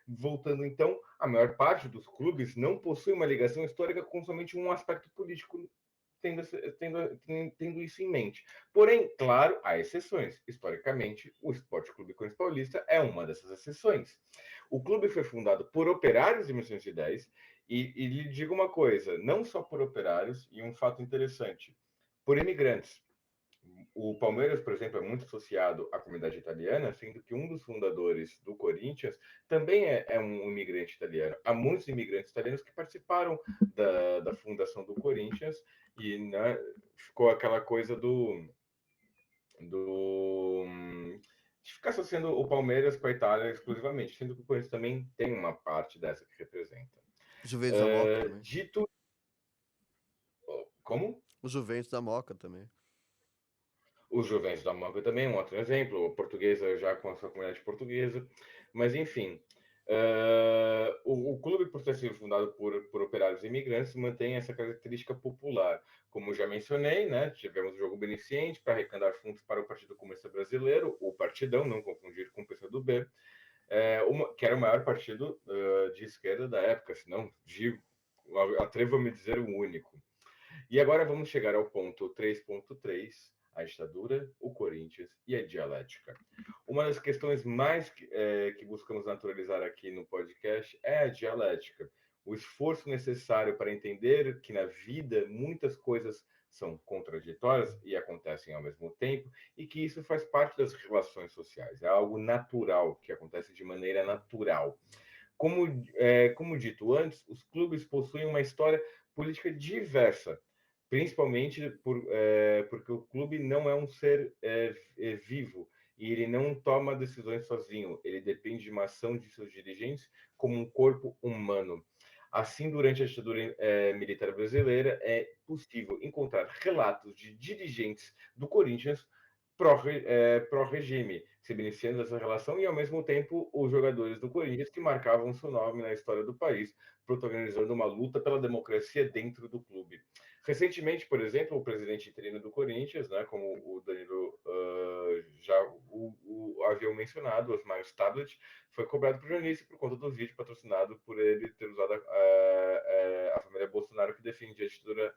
[SPEAKER 2] Voltando então, a maior parte dos clubes não possui uma ligação histórica com somente um aspecto político, tendo isso em mente. Porém, claro, há exceções. Historicamente, o Esporte Clube Corinthians Paulista é uma dessas exceções. O clube foi fundado por operários em 1910 e lhe digo uma coisa, não só por operários, e um fato interessante, por imigrantes. O Palmeiras, por exemplo, é muito associado à comunidade italiana, sendo que um dos fundadores do Corinthians também é um imigrante italiano. Há muitos imigrantes italianos que participaram da fundação do Corinthians e, né, ficou aquela coisa do de ficar associando o Palmeiras com a Itália exclusivamente, sendo que o Corinthians também tem uma parte dessa que representa.
[SPEAKER 1] Juventus da Moca também.
[SPEAKER 2] Dito. Como?
[SPEAKER 1] O Juventus da Moca também.
[SPEAKER 2] Os Juventus da Moca também, um outro exemplo, o Portuguesa já com a sua comunidade portuguesa, mas enfim, o clube, por ter sido fundado por operários imigrantes, mantém essa característica popular. Como já mencionei, né, tivemos o jogo beneficente para arrecadar fundos para o Partido Comunista Brasileiro, o Partidão, não confundir com o PCdoB, que era o maior partido de esquerda da época, se não digo, atrevo-me a dizer o único. E agora vamos chegar ao ponto 3.3, a ditadura, o Corinthians e a dialética. Uma das questões mais que buscamos naturalizar aqui no podcast é a dialética. O esforço necessário para entender que na vida muitas coisas são contraditórias e acontecem ao mesmo tempo, e que isso faz parte das relações sociais. É algo natural, que acontece de maneira natural. Como dito antes, os clubes possuem uma história política diversa, principalmente porque o clube não é um ser vivo e ele não toma decisões sozinho, ele depende de uma ação de seus dirigentes como um corpo humano. Assim, durante a ditadura militar brasileira, é possível encontrar relatos de dirigentes do Corinthians pró-regime, se beneficiando dessa relação, e ao mesmo tempo os jogadores do Corinthians que marcavam seu nome na história do país, protagonizando uma luta pela democracia dentro do clube. Recentemente, por exemplo, o presidente interino do Corinthians, né, como o Danilo já o havia mencionado, Osmar Stablet, foi cobrado por jornalista por conta do vídeo patrocinado por ele ter usado a família Bolsonaro, que defendia a ditadura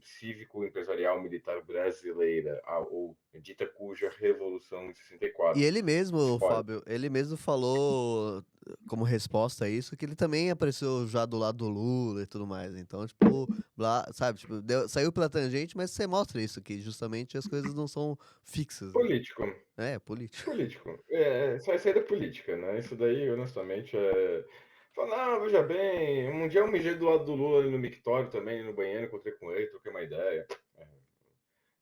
[SPEAKER 2] cívico-empresarial militar brasileira, ou dita cuja Revolução de
[SPEAKER 1] E
[SPEAKER 2] 64.
[SPEAKER 1] ele mesmo,
[SPEAKER 2] Spoiler.
[SPEAKER 1] Fábio, ele mesmo falou como resposta a isso que ele também apareceu já do lado do Lula e tudo mais. Então, tipo, sabe, tipo, saiu pela tangente, mas você mostra isso, que justamente as coisas não são fixas, né?
[SPEAKER 2] Político.
[SPEAKER 1] É, político.
[SPEAKER 2] Político. Sai sair da política, né? Isso daí, honestamente, é. Fala, não, veja bem, um dia eu mijei do lado do Lula ali no mictório também, no banheiro, encontrei com ele, troquei uma ideia.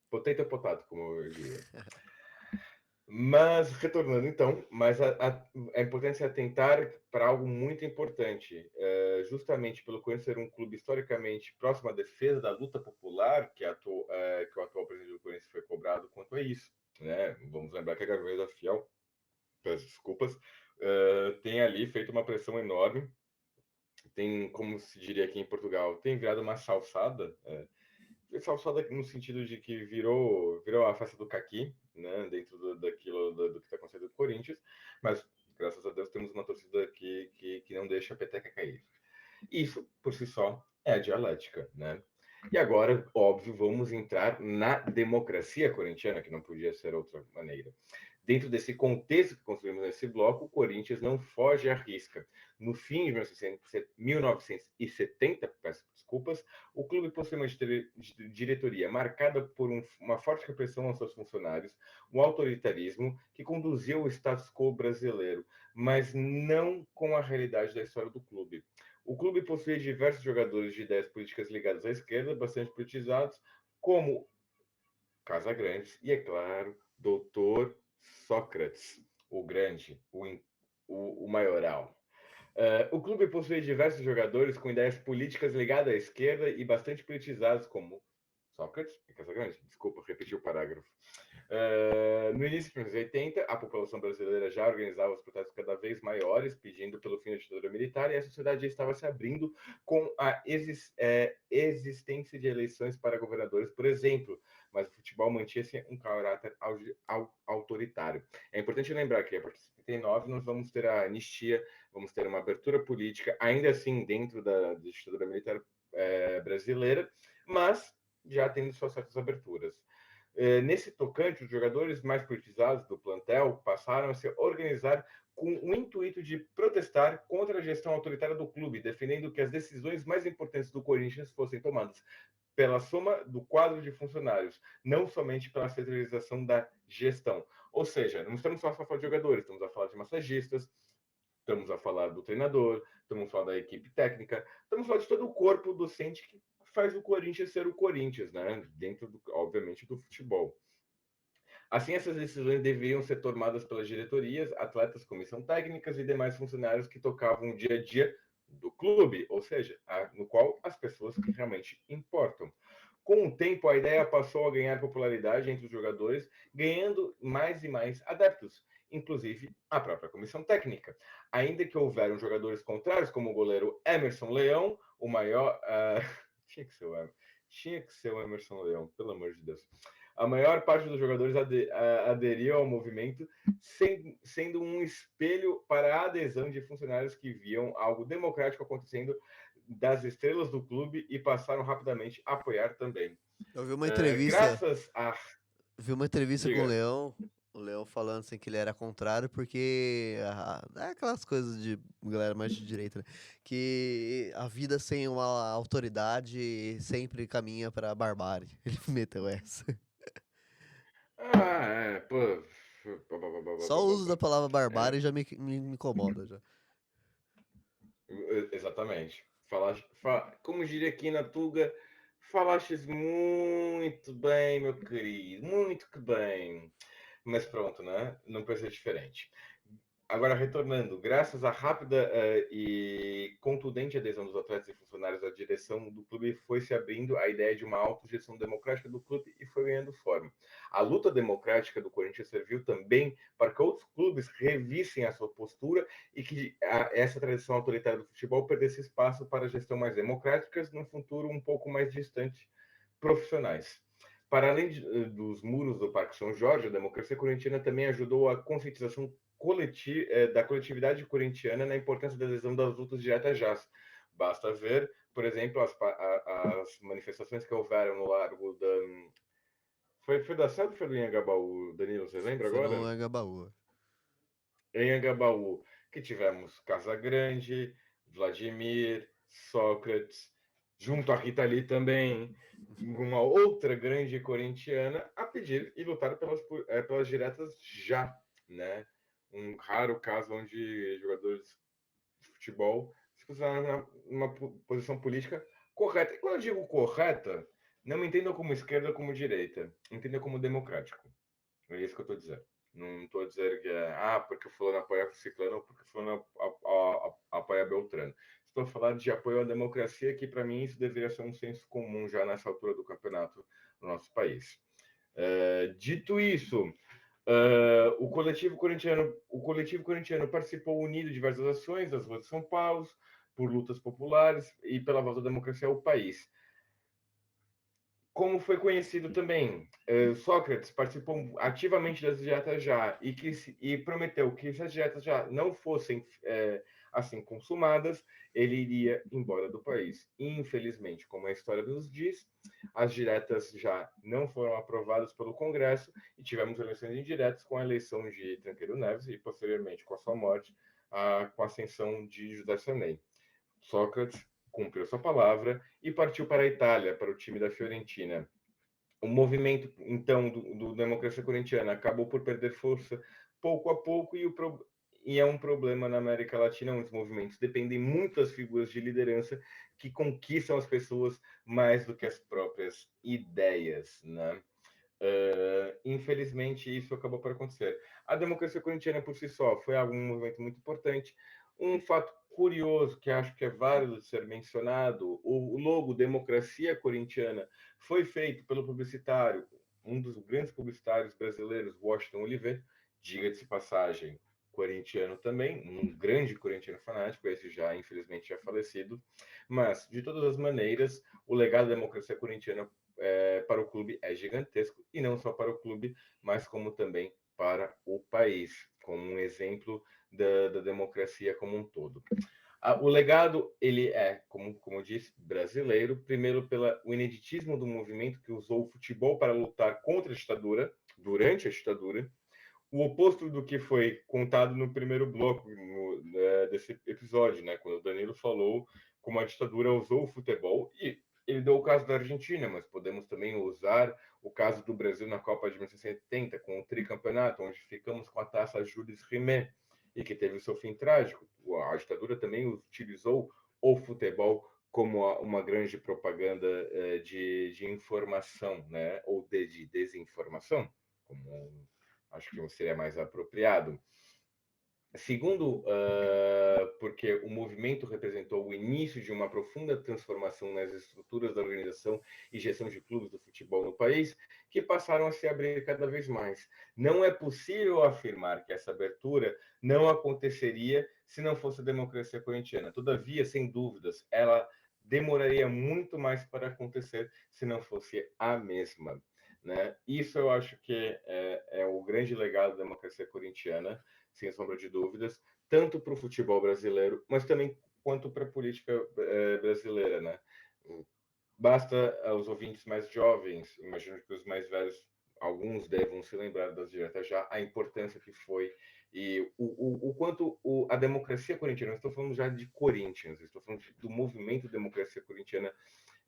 [SPEAKER 2] Potato é potato, como eu diria. Mas, retornando então, é importante se atentar para algo muito importante. Justamente pelo Corinthians ser um clube historicamente próximo à defesa da luta popular, que o atual presidente do Corinthians foi cobrado quanto a isso. Né? Vamos lembrar que a Gaveta Fiel, peço desculpas, tem ali feito uma pressão enorme. Tem, como se diria aqui em Portugal, tem virado uma salsada. Salsada no sentido de que virou a festa do caqui, né, dentro daquilo do que está acontecendo com o Corinthians, mas graças a Deus temos uma torcida que não deixa a peteca cair. Isso, por si só, é a dialética, né? E agora, óbvio, vamos entrar na democracia corintiana, que não podia ser outra maneira. Dentro desse contexto que construímos nesse bloco, o Corinthians não foge à risca. No fim de 1970, peço desculpas, o clube possui uma diretoria marcada por uma forte repressão aos seus funcionários, um autoritarismo que conduziu o status quo brasileiro, mas não com a realidade da história do clube. O clube possui diversos jogadores de ideias políticas ligadas à esquerda, bastante politizados, como Casagrande e, é claro, Doutor Sócrates, o grande, o maioral. O clube possui diversos jogadores com ideias políticas ligadas à esquerda e bastante politizados, como Sócrates e Casagrande. Desculpa, repeti o parágrafo. No início dos anos 80, a população brasileira já organizava os protestos cada vez maiores, pedindo pelo fim da ditadura militar, e a sociedade já estava se abrindo com a existência de eleições para governadores, por exemplo, mas o futebol mantinha-se um caráter autoritário. É importante lembrar que a partir de 79 nós vamos ter a anistia, vamos ter uma abertura política, ainda assim dentro da ditadura militar brasileira, mas já tendo suas certas aberturas. Nesse tocante, os jogadores mais politizados do plantel passaram a se organizar com o intuito de protestar contra a gestão autoritária do clube, defendendo que as decisões mais importantes do Corinthians fossem tomadas pela soma do quadro de funcionários, não somente pela centralização da gestão. Ou seja, não estamos só a falar de jogadores, estamos a falar de massagistas, estamos a falar do treinador, estamos a falar da equipe técnica, estamos a falar de todo o corpo docente que faz o Corinthians ser o Corinthians, né? Dentro, obviamente, do futebol. Assim, essas decisões deveriam ser tomadas pelas diretorias, atletas, comissão técnicas e demais funcionários que tocavam o dia a dia do clube, ou seja, no qual as pessoas que realmente importam. Com o tempo, a ideia passou a ganhar popularidade entre os jogadores, ganhando mais e mais adeptos, inclusive a própria comissão técnica. Ainda que houveram jogadores contrários, como o goleiro Emerson Leão, o maior. Tinha que ser o Emerson Leão, pelo amor de Deus. A maior parte dos jogadores aderiu ao movimento, sendo um espelho para a adesão de funcionários que viam algo democrático acontecendo das estrelas do clube e passaram rapidamente a apoiar também.
[SPEAKER 1] Eu vi uma entrevista,
[SPEAKER 2] Graças a...
[SPEAKER 1] vi uma entrevista com
[SPEAKER 2] Diga.
[SPEAKER 1] O Leão falando assim que ele era contrário porque é aquelas coisas de galera mais de direita, né? Que a vida sem uma autoridade sempre caminha pra barbárie. Ele meteu essa.
[SPEAKER 2] Pô.
[SPEAKER 1] Só o uso da palavra barbárie já me incomoda já.
[SPEAKER 2] Exatamente. Como diria aqui na Tuga, falaste muito bem, meu querido, muito que bem. Mas pronto, né? Não pode ser diferente. Agora, retornando, graças à rápida e contundente adesão dos atletas e funcionários à direção do clube, foi se abrindo a ideia de uma autogestão democrática do clube e foi ganhando forma. A luta democrática do Corinthians serviu também para que outros clubes revissem a sua postura e que essa tradição autoritária do futebol perdesse espaço para gestão mais democráticas num futuro um pouco mais distante, profissionais. Para além dos muros do Parque São Jorge, a democracia corintiana também ajudou a conscientização da coletividade corintiana na importância da adesão das lutas diretas já. Basta ver, por exemplo, as manifestações que houveram no Largo da... Foi da Sé ou foi do Anhangabaú, Danilo? Você lembra
[SPEAKER 1] Foi no
[SPEAKER 2] agora?
[SPEAKER 1] Anhangabaú.
[SPEAKER 2] Em Anhangabaú, que tivemos Casagrande, Vladimir, Sócrates, junto a Rita Lee também, uma outra grande corintiana, a pedir e lutar pelas diretas já, né? Um raro caso onde jogadores de futebol se posicionaram numa posição política correta. E quando eu digo correta, não me entendam como esquerda ou como direita, entendam como democrático. É isso que eu estou dizendo. Não estou dizendo que porque o fulano apoia o ciclano ou porque o fulano apoia Beltrano. Estou falando de apoio à democracia, que para mim isso deveria ser um senso comum já nessa altura do campeonato no nosso país. Dito isso, o coletivo corintiano participou unido de diversas ações das ruas de São Paulo, por lutas populares e pela volta da democracia ao país. Como foi conhecido também, Sócrates participou ativamente das dietas já e prometeu que se as dietas já não fossem assim consumadas, ele iria embora do país. Infelizmente, como a história nos diz, as dietas já não foram aprovadas pelo Congresso e tivemos eleições indiretas com a eleição de Tancredo Neves e, posteriormente, com a sua morte, com a ascensão de José Sarney. Sócrates cumpriu sua palavra e partiu para a Itália, para o time da Fiorentina. O movimento, então, do democracia corintiana acabou por perder força pouco a pouco e é um problema na América Latina, onde os movimentos dependem muito das figuras de liderança que conquistam as pessoas mais do que as próprias ideias, né? Infelizmente, isso acabou por acontecer. A democracia corintiana, por si só, foi um movimento muito importante. Um fato curioso que acho que é válido de ser mencionado: o logo Democracia Corintiana foi feito pelo publicitário, um dos grandes publicitários brasileiros, Washington Oliveto, diga-se passagem, corintiano também, um grande corintiano fanático, esse já, infelizmente, já falecido. Mas, de todas as maneiras, o legado da democracia corintiana para o clube é gigantesco, e não só para o clube, mas como também para o país, como um exemplo da democracia como um todo. O legado, ele é, como eu disse, brasileiro, primeiro pelo ineditismo do movimento que usou o futebol para lutar contra a ditadura, durante a ditadura, o oposto do que foi contado no primeiro bloco desse episódio, né? Quando o Danilo falou como a ditadura usou o futebol, e ele deu o caso da Argentina, mas podemos também usar o caso do Brasil na Copa de 1970, com o tricampeonato, onde ficamos com a taça Jules Rimet, e que teve o seu fim trágico. A ditadura também utilizou o futebol como uma grande propaganda de informação, né? Ou de desinformação, como acho que seria mais apropriado. Segundo, porque o movimento representou o início de uma profunda transformação nas estruturas da organização e gestão de clubes do futebol no país, que passaram a se abrir cada vez mais. Não é possível afirmar que essa abertura não aconteceria se não fosse a democracia corintiana. Todavia, sem dúvidas, ela demoraria muito mais para acontecer se não fosse a mesma. Né? Isso eu acho que é o grande legado da democracia corintiana, sem sombra de dúvidas, tanto para o futebol brasileiro, mas também quanto para a política brasileira, né? Basta aos ouvintes mais jovens, imagino que os mais velhos, alguns devam se lembrar das diretas já, a importância que foi e o quanto a democracia corintiana, estou falando já de Corinthians, estou falando do movimento democracia corintiana,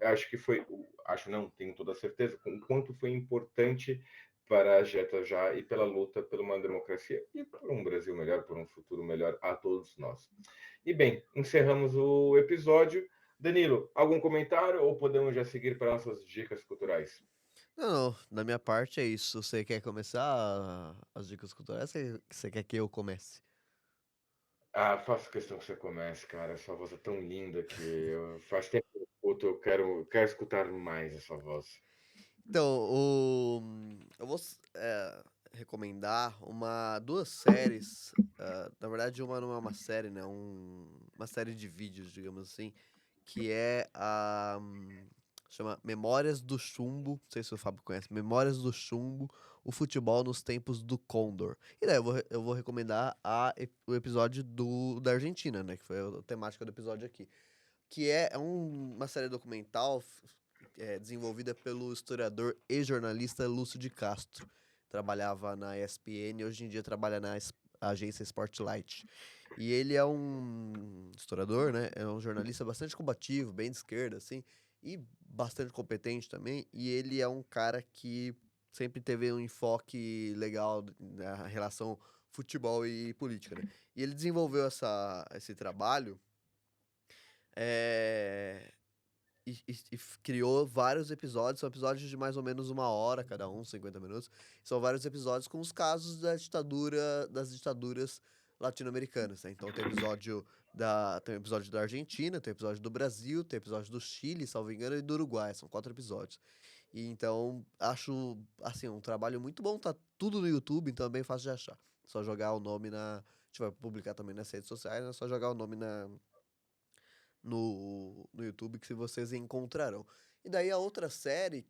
[SPEAKER 2] acho que foi, acho não, tenho toda a certeza, o quanto foi importante para a Jetta já e pela luta por uma democracia e por um Brasil melhor, por um futuro melhor a todos nós. E bem, encerramos o episódio. Danilo, algum comentário ou podemos já seguir para nossas dicas culturais?
[SPEAKER 1] Não, da minha parte é isso. Você quer começar as dicas culturais? Você quer que eu comece?
[SPEAKER 2] Ah, faço questão que você comece, cara. Sua voz é tão linda que faz tempo que eu escuto, quero escutar mais essa voz.
[SPEAKER 1] Então, eu vou recomendar duas séries. Na verdade, uma não é uma série, né? Uma série de vídeos, digamos assim, que é chama Memórias do Chumbo. Não sei se o Fábio conhece. Memórias do Chumbo, o futebol nos tempos do Condor. E daí eu vou recomendar o episódio da Argentina, né? Que foi a temática do episódio aqui. Que uma série documental desenvolvida pelo historiador e jornalista Lúcio de Castro. Trabalhava na ESPN e hoje em dia trabalha na agência Spotlight. E ele é um historiador, né? É um jornalista bastante combativo, bem de esquerda, assim, e bastante competente também. E ele é um cara que sempre teve um enfoque legal na relação futebol e política, né? E ele desenvolveu esse trabalho é, criou vários episódios, são episódios de mais ou menos uma hora cada um, 50 minutos. São vários episódios com os casos das ditaduras latino-americanas, né? Então tem episódio da Argentina, tem episódio do Brasil, tem episódio do Chile, salvo engano, e do Uruguai. São 4 episódios. E então acho assim um trabalho muito bom, tá tudo no YouTube, então é bem fácil de achar. Só jogar o nome na. A gente vai publicar também nas redes sociais, é só jogar o nome no YouTube que vocês encontrarão. E daí a outra série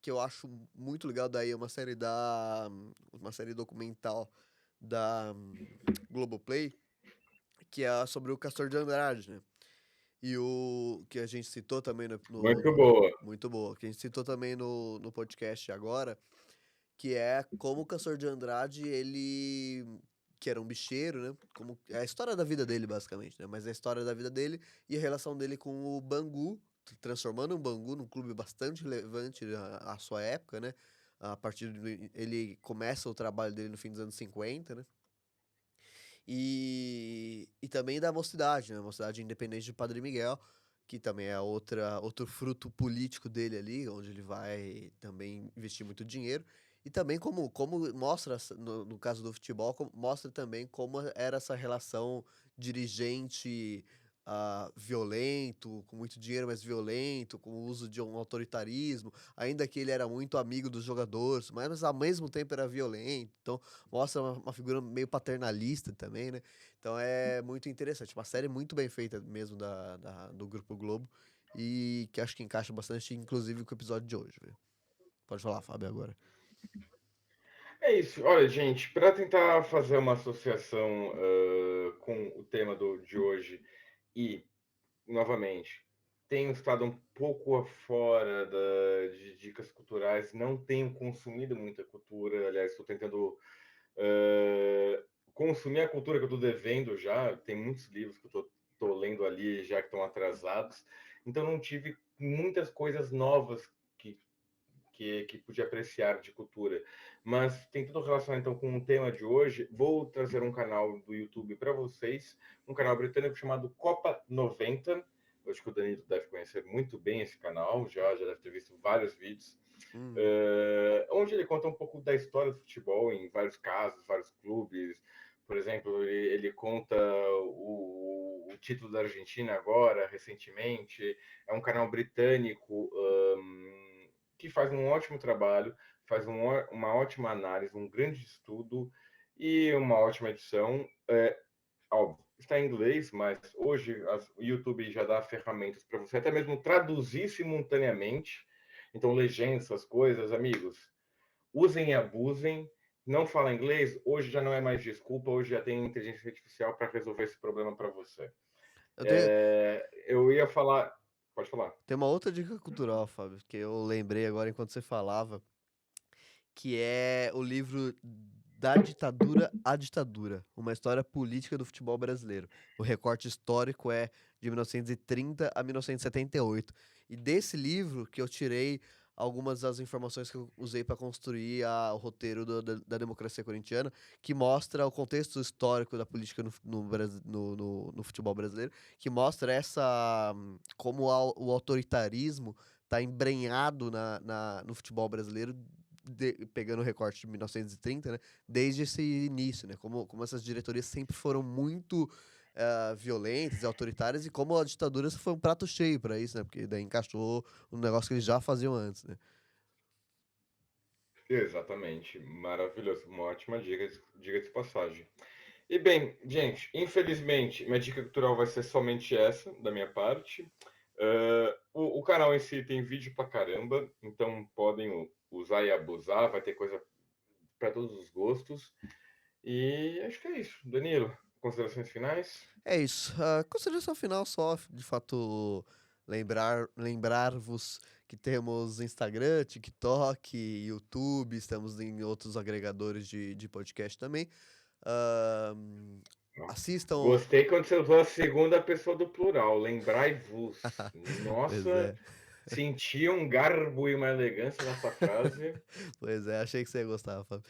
[SPEAKER 1] que eu acho muito legal, daí é uma série documental da Globoplay, que é sobre o Castor de Andrade, né? E o que a gente citou também
[SPEAKER 2] Muito boa.
[SPEAKER 1] muito boa, que a gente citou também no podcast agora, que é como o Castor de Andrade, ele que era um bicheiro, né? Como é a história da vida dele basicamente, né? Mas é a história da vida dele e a relação dele com o Bangu, transformando o Bangu num clube bastante relevante à sua época, né? A partir ele começa o trabalho dele no fim dos anos 50, né? E também da Mocidade, né? Mocidade Independente de Padre Miguel, que também é outro fruto político dele ali, onde ele vai também investir muito dinheiro. E também como mostra, no caso do futebol, mostra também como era essa relação dirigente violento, com muito dinheiro, mas violento, com o uso de um autoritarismo, ainda que ele era muito amigo dos jogadores, mas ao mesmo tempo era violento. Então, mostra uma figura meio paternalista também, né? Então é muito interessante. Uma série muito bem feita mesmo do Grupo Globo. E que acho que encaixa bastante, inclusive, com o episódio de hoje, viu? Pode falar, Fábio, agora.
[SPEAKER 2] É isso. Olha, gente, para tentar fazer uma associação com o tema de hoje e, novamente, tenho estado um pouco fora de dicas culturais, não tenho consumido muita cultura, aliás, estou tentando Consumir a cultura que eu estou devendo já, tem muitos livros que eu estou lendo ali já que estão atrasados, então não tive muitas coisas novas que pude apreciar de cultura. Mas tem tudo relacionado então com o tema de hoje. Vou trazer um canal do YouTube para vocês, um canal britânico chamado Copa 90. Eu acho que o Danilo deve conhecer muito bem esse canal, já deve ter visto vários vídeos.
[SPEAKER 1] Uhum.
[SPEAKER 2] Onde ele conta um pouco da história do futebol em vários casos, vários clubes. Por exemplo, ele conta o título da Argentina agora, recentemente. É um canal britânico que faz um ótimo trabalho, faz uma ótima análise, um grande estudo e uma ótima edição. Óbvio, está em inglês, mas hoje o YouTube já dá ferramentas para você até mesmo traduzir simultaneamente. Então, legendas, essas coisas, amigos, usem e abusem. Não fala inglês, hoje já não é mais desculpa, hoje já tem inteligência artificial para resolver esse problema para você.
[SPEAKER 1] Eu tenho,
[SPEAKER 2] Eu ia falar. Pode falar.
[SPEAKER 1] tem uma outra dica cultural, Fábio, que eu lembrei agora enquanto você falava, que é o livro Da Ditadura à Ditadura, uma história política do futebol brasileiro. O recorte histórico é de 1930 a 1978. E desse livro que eu tirei algumas das informações que eu usei para construir o roteiro da democracia corintiana, que mostra o contexto histórico da política no futebol brasileiro, que mostra como o autoritarismo está embrenhado no futebol brasileiro pegando o recorte de 1930, né? Desde esse início, né? Como essas diretorias sempre foram muito violentas e autoritárias e como a ditadura foi um prato cheio para isso, né? Porque daí encaixou um negócio que eles já faziam antes, né?
[SPEAKER 2] Exatamente, maravilhoso, uma ótima dica de passagem. E bem, gente, infelizmente, minha dica cultural vai ser somente essa, da minha parte. O canal em si tem vídeo pra caramba, então podem usar e abusar, vai ter coisa para todos os gostos. E acho que é isso. Danilo, considerações finais?
[SPEAKER 1] É isso. A consideração final só, de fato, lembrar-vos que temos Instagram, TikTok, YouTube, estamos em outros agregadores de podcast também. Ahn, assistam.
[SPEAKER 2] Gostei quando você usou a segunda pessoa do plural, lembrai-vos.
[SPEAKER 1] Pois
[SPEAKER 2] Nossa,
[SPEAKER 1] é.
[SPEAKER 2] senti um garbo e uma elegância nessa frase.
[SPEAKER 1] Pois é, achei que você ia gostar, Fábio.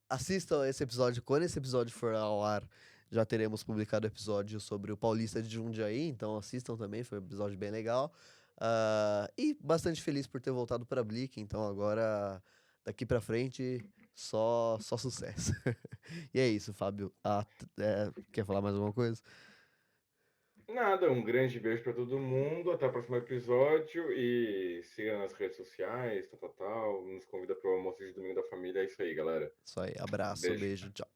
[SPEAKER 1] Assistam esse episódio. Quando esse episódio for ao ar, já teremos publicado o episódio sobre o Paulista de Jundiaí, então assistam também, foi um episódio bem legal. E bastante feliz por ter voltado para Blick, então agora, daqui para frente, só sucesso. E é isso, Fábio. Quer falar mais alguma coisa?
[SPEAKER 2] Nada, um grande beijo para todo mundo. Até o próximo episódio. E siga nas redes sociais, tal, tal, tal. Nos convida para o almoço de domingo da família. É isso aí, galera.
[SPEAKER 1] Isso aí, abraço,
[SPEAKER 2] Beijo.
[SPEAKER 1] beijo, tchau.